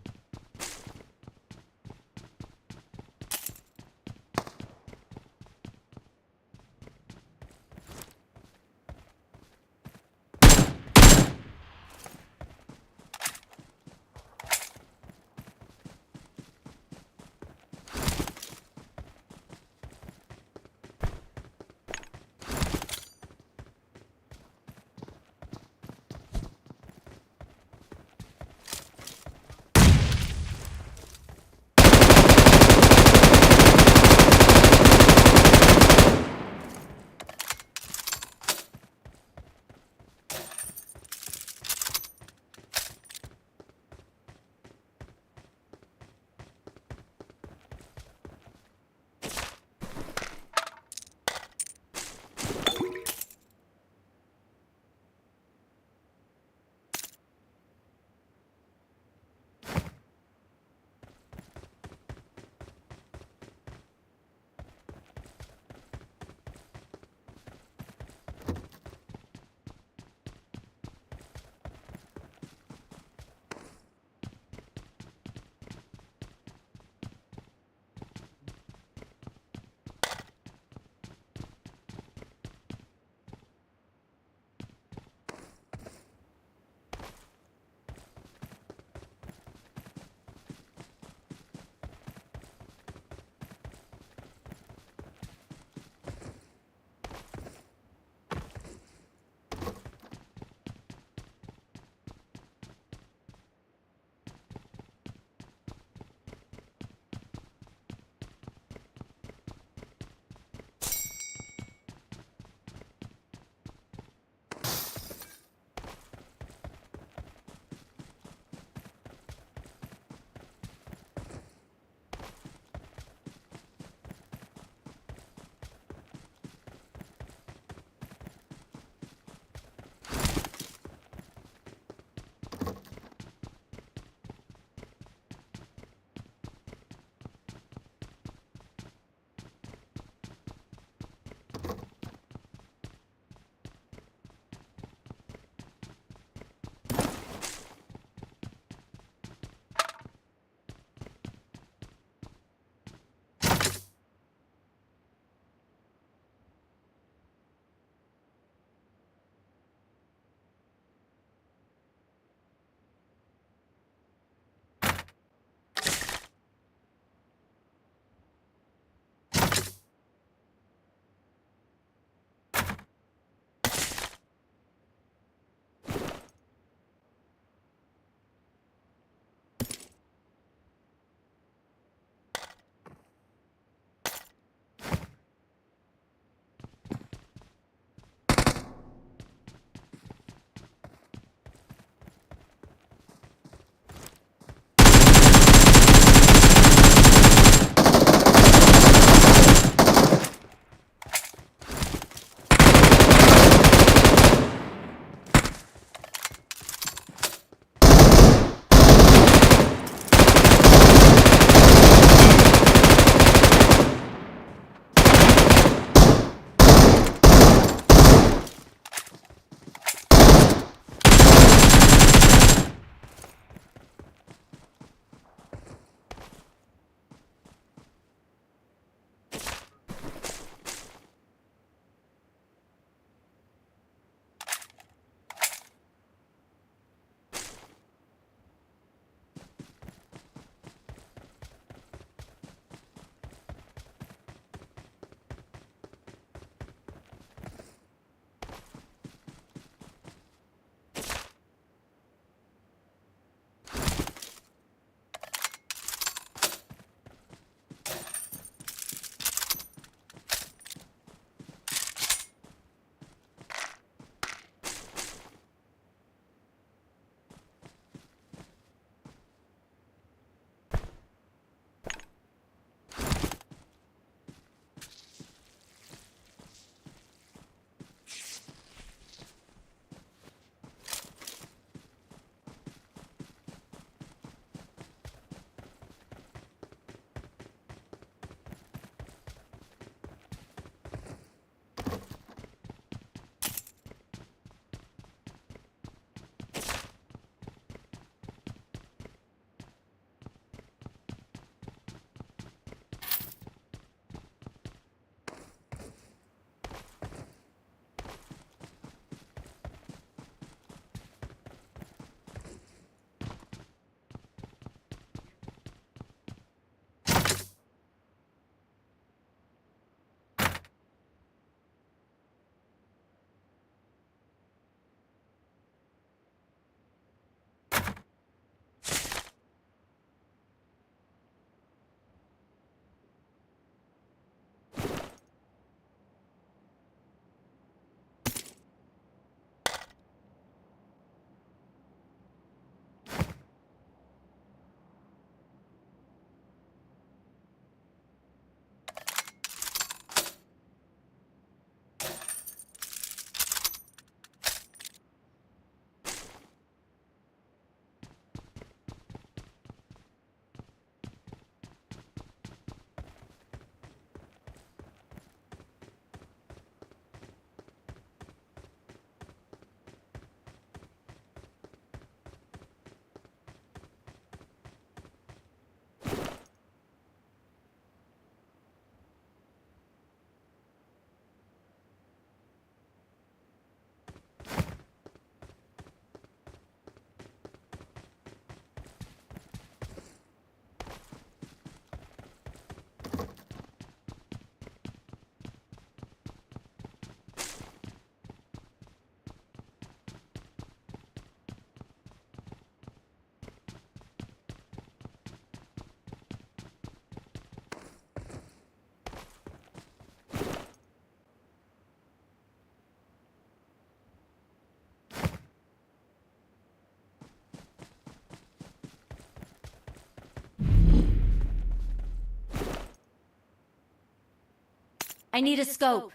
I need a scope.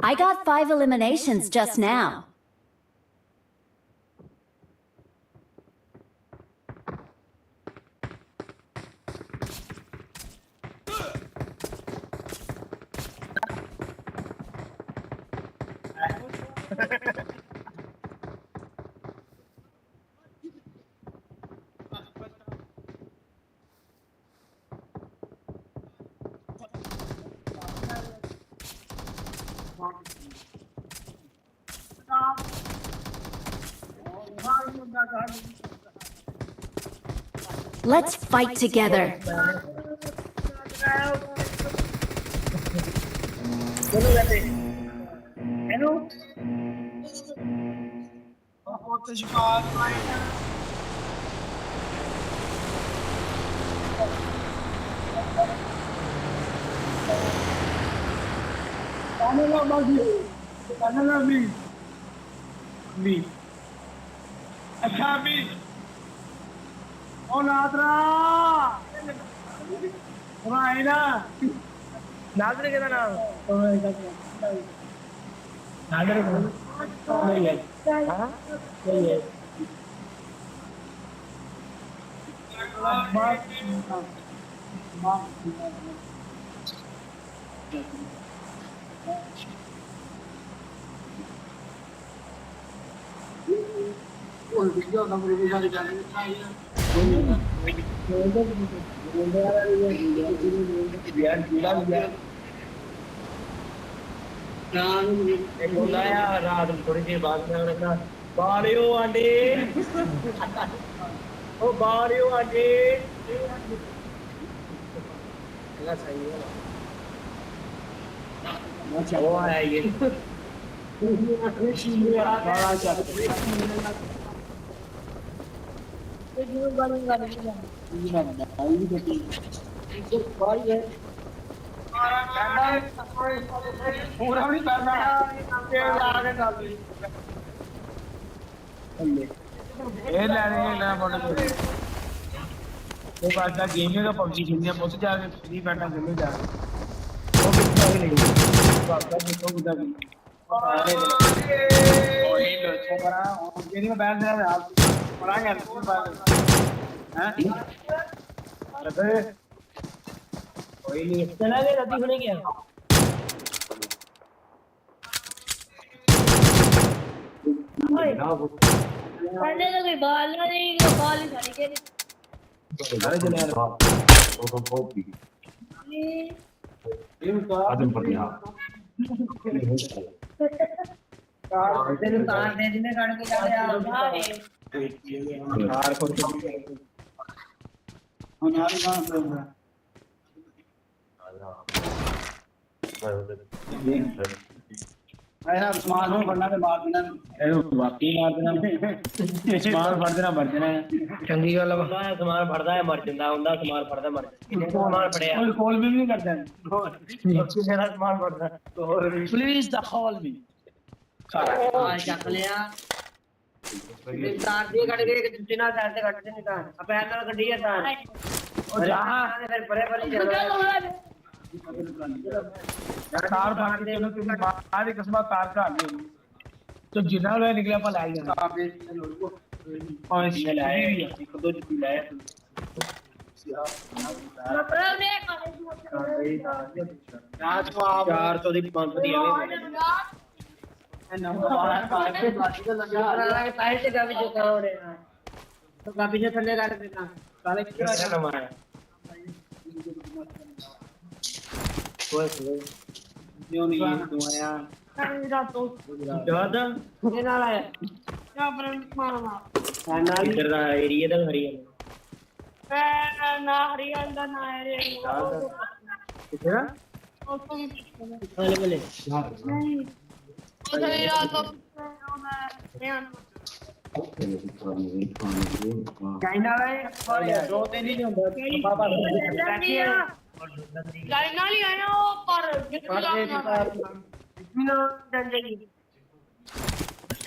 I got 5 eliminations just now. Let's fight together. रात में थोड़ी देर बाद में रखना बालियो aunty ओ बालियो aunty सही है वो आया ये पूरा नहीं करना ये लेने ना पड़े वो बात गेमिंग का पबजी खेलने पहुंच जाके फ्री बैठा खेलने जा वो कुछ नहीं बात का तो बुझा भी ओए लो छोकरा गेमिंग में बैठ रहा है आप पढ़ा गया हैं अरे कोई नहीं चला गया गलती होने गया पढ़ने का कोई बाल नहीं बाल ही सारी के अरे चले यार वो तो बहुत भी इनका आदम पर यहां तेरे तार दे देने काट के जा रहा है तार को हमारे कहां पे है स्मार्टफोन पढ़ना के बाद बिना वाकई मार देना स्मार्ट पढ़ देना बढ़ देना चंगी गल है स्मार्ट पढ़दा है मर ਜਾਂਦਾ ਹੁੰਦਾ स्मार्ट पढ़दा मर ਜਾਂਦਾ स्मार्ट पढ़िਆ कॉल भी नहीं करता सबसे मेरा स्मार्ट पढ़दा प्लीज द कॉल मी आ ਚੱਕ ਲਿਆ ਤਾਰ ਦੀ ਕੱਢ ਕੇ ਜੁੱਤੀ ਨਾਲ ਸਾਈਡ ਤੇ ਕੱਢ ਦੇ ਨਹੀਂ ਤਾਂ ਪੈਰ ਨਾਲ ਕੱਢੀ ਆ ਤਾਰ ਉਹ ਜਹਾਂ ਫਿਰ ਪਰੇ ਪਰੇ ਚੱਲ तार फाड़ के चलो तुम बाहर ही किस्मत तार का आगे तो जिना लो निकला पर लाई जाना और इसमें लाए एक दो जी लाए रात को आप 400 दी 500 दिया टाइट का भी जो करो रे तो काफी से थल्ले काट देना साले कितना नंबर है क्यों नहीं तुम्हारा ज्यादा ये ना लाया क्या ब्रांड मारना ना इधर का एरिया दा हरियाणा ना हरियाणा ना एरिया किधर बोले नहीं उधर यार तो चाइना में दो दिन ही नहीं होता पापा गाड़ी ना लिया ना पर कितना डंडेगी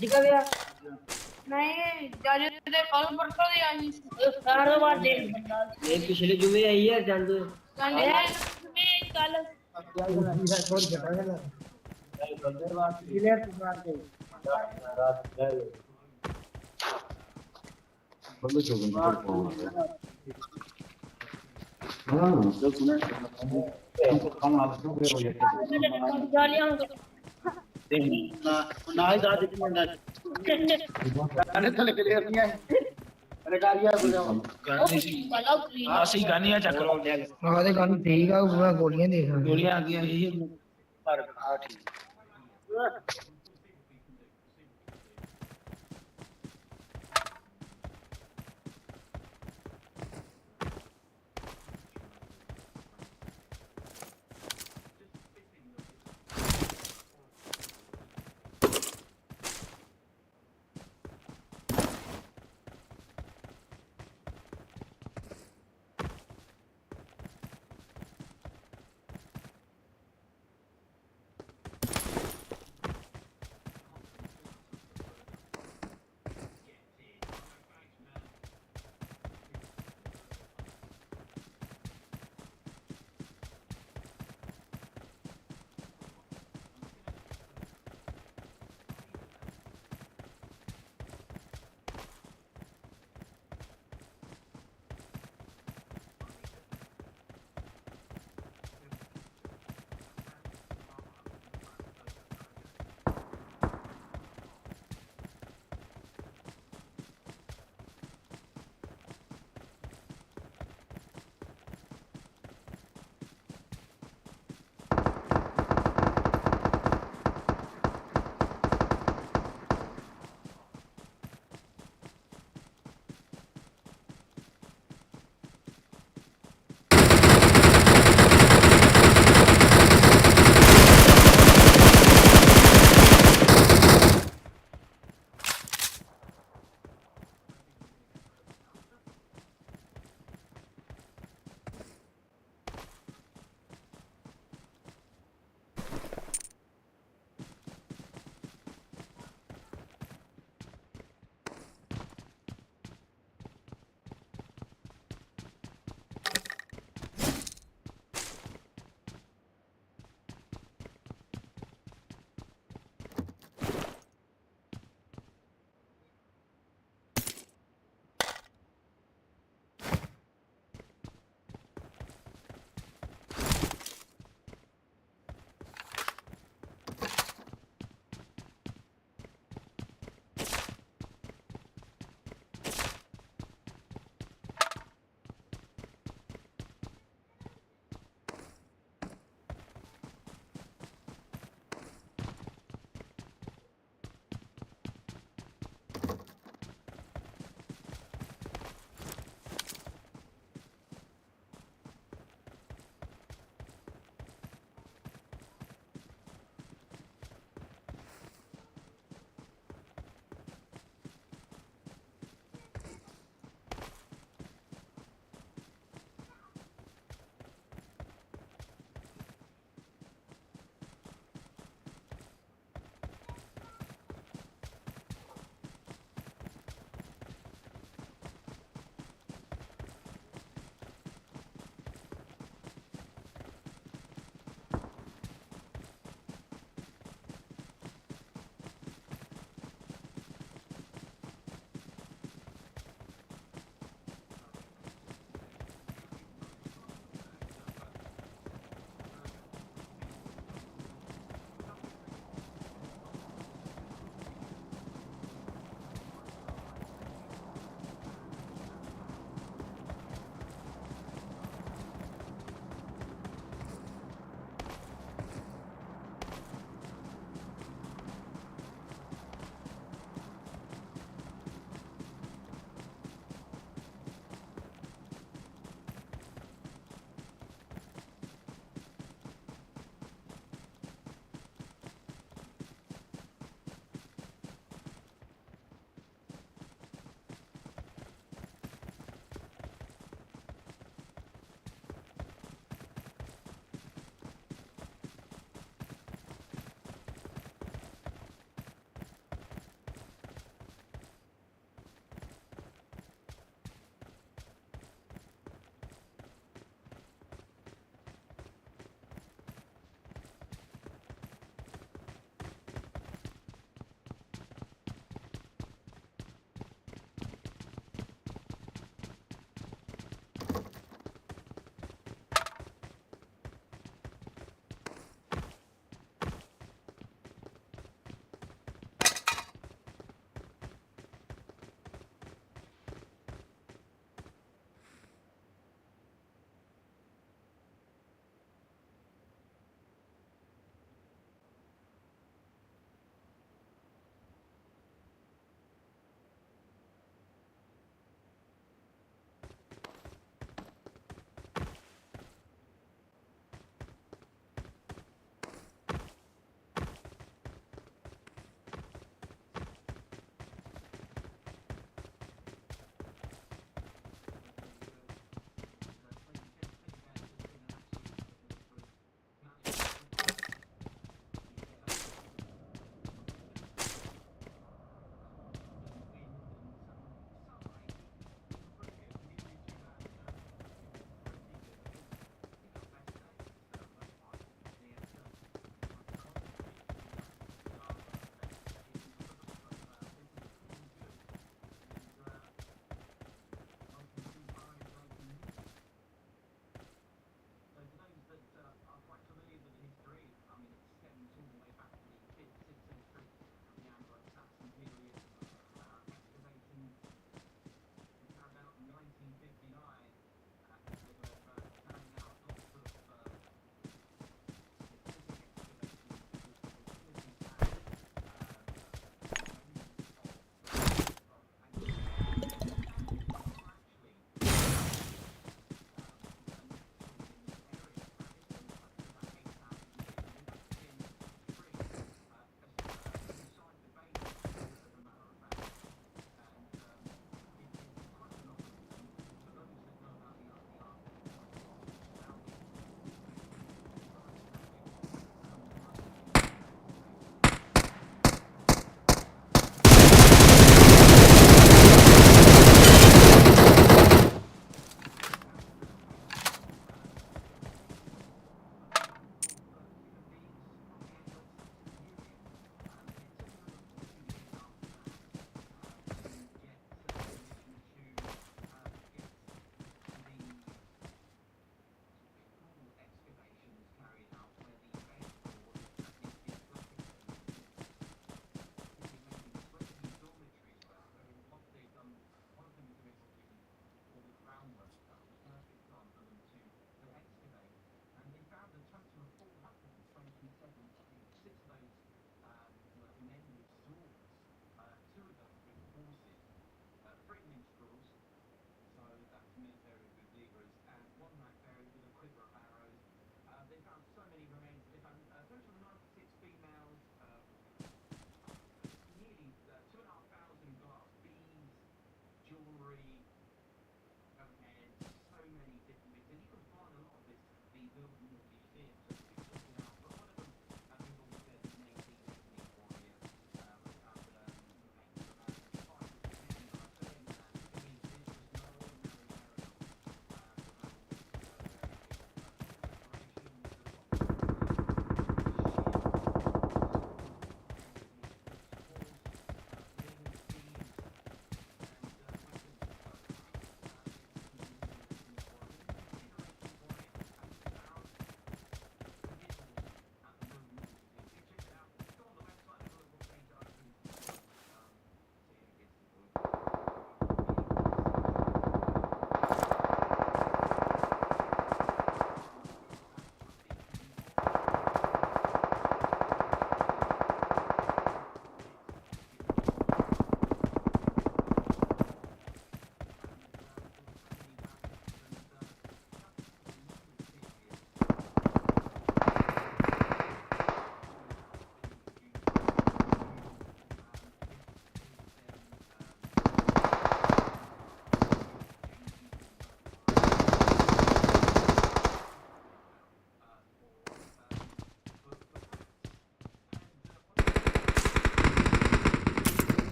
दिखा गया नहीं जाने दे कल पर तो आई सारा बार दे ये पिछले जुमे आई है जान दो में कल गालियां ना ही दाद इतनी अंदर गाने तो निकले अपनी अरे गालियां हाँ सही गानियां चक लो हाँ ते गानी ठीक है वो गोलियां देख गोलियां आ गई यही पर हाँ ठीक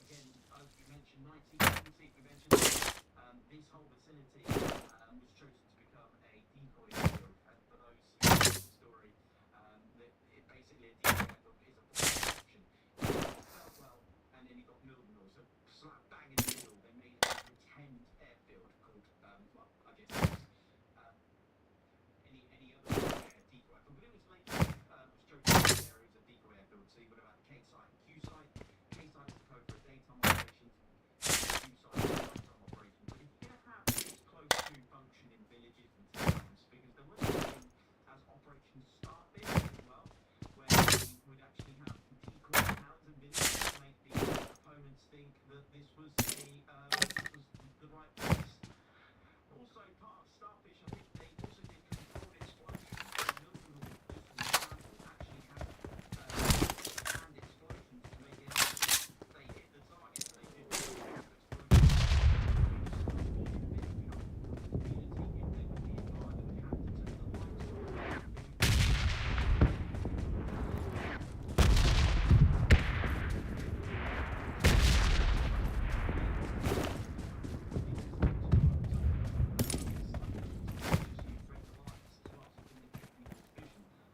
again, as we mentioned, 1970, we mentioned this whole vicinity was chosen to become a decoy airfield. And for those who know the story, that it basically a decoy airfield is a forced option. It felt well, and then he got Mildenhall. So slap bang in the middle, they made a pretend airfield called, well, I guess any other decoy airfield. But it was later was chosen as there as a decoy airfield. So you would have had K site and Q site. K site is the code for daytime operations. Q site is nighttime operations. But if you're going to have this close to function in villages and towns, because there was something as operations start this as well, where you would actually have decoy towns and villages to make the opponents think that this was the right place. Also, part of Starfish, I think they also did controlled explosions. Mildenhall, just as an example, actually had planned explosions to make it they hit the target. They did explosions.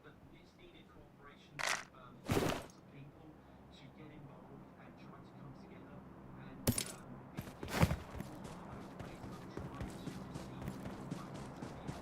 But this needed cooperation with lots of people to get involved and try to come together. And it was one of those ways of trying to see what happens at the end.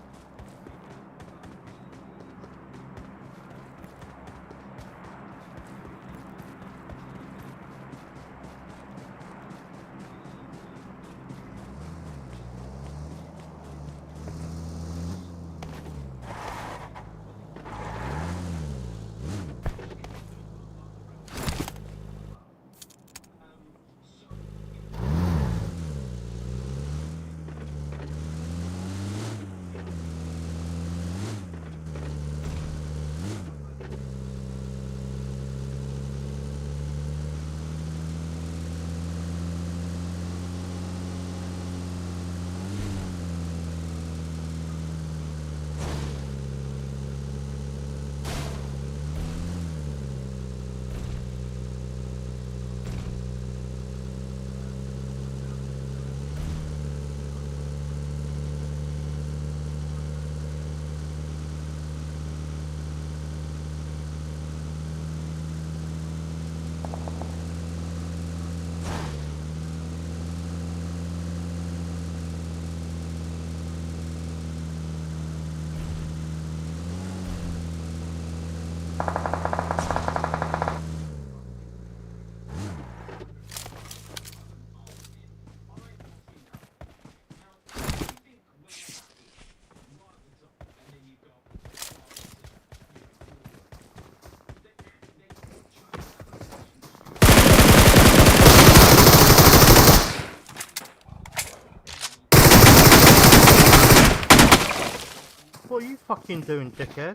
What are you fucking doing, dickhead?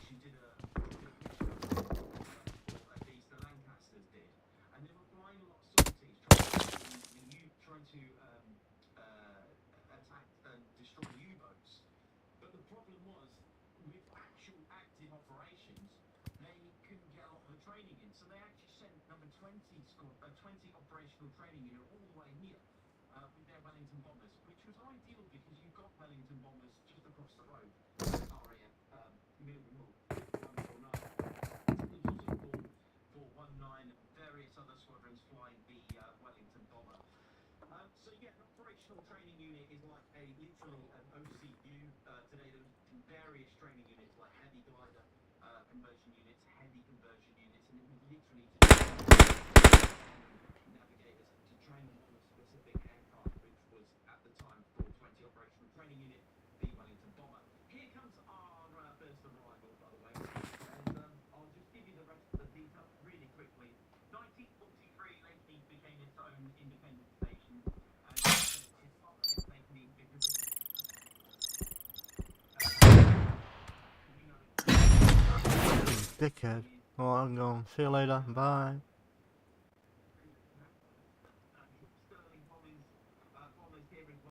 She did a at least the Lancasters did, and they were flying a lot of sorties trying to attack and destroy U-boats. But the problem was, with actual active operations, they couldn't get a lot of the training in. So they actually sent number 20 operational training unit all the way here with their Wellington bombers, which was ideal because you've got Wellington bombers just across the road. RAF Mildenhall 149. There was also 419 and various other squadrons flying the Wellington bomber. So yeah, an operational training unit is like literally an OCU. Today there was various training units like heavy glider conversion units, heavy conversion units, and it was literally to navigators to train them on a specific aircraft, which was at the time 420 operational training unit, the Wellington bomber. Here comes our first arrival, by the way, and I'll just give you the rest of the details really quickly. 1943, Lakenheath became its own independent station, and it's not Lakenheath because Dickhead. Alright, I'm gone. See you later. Bye.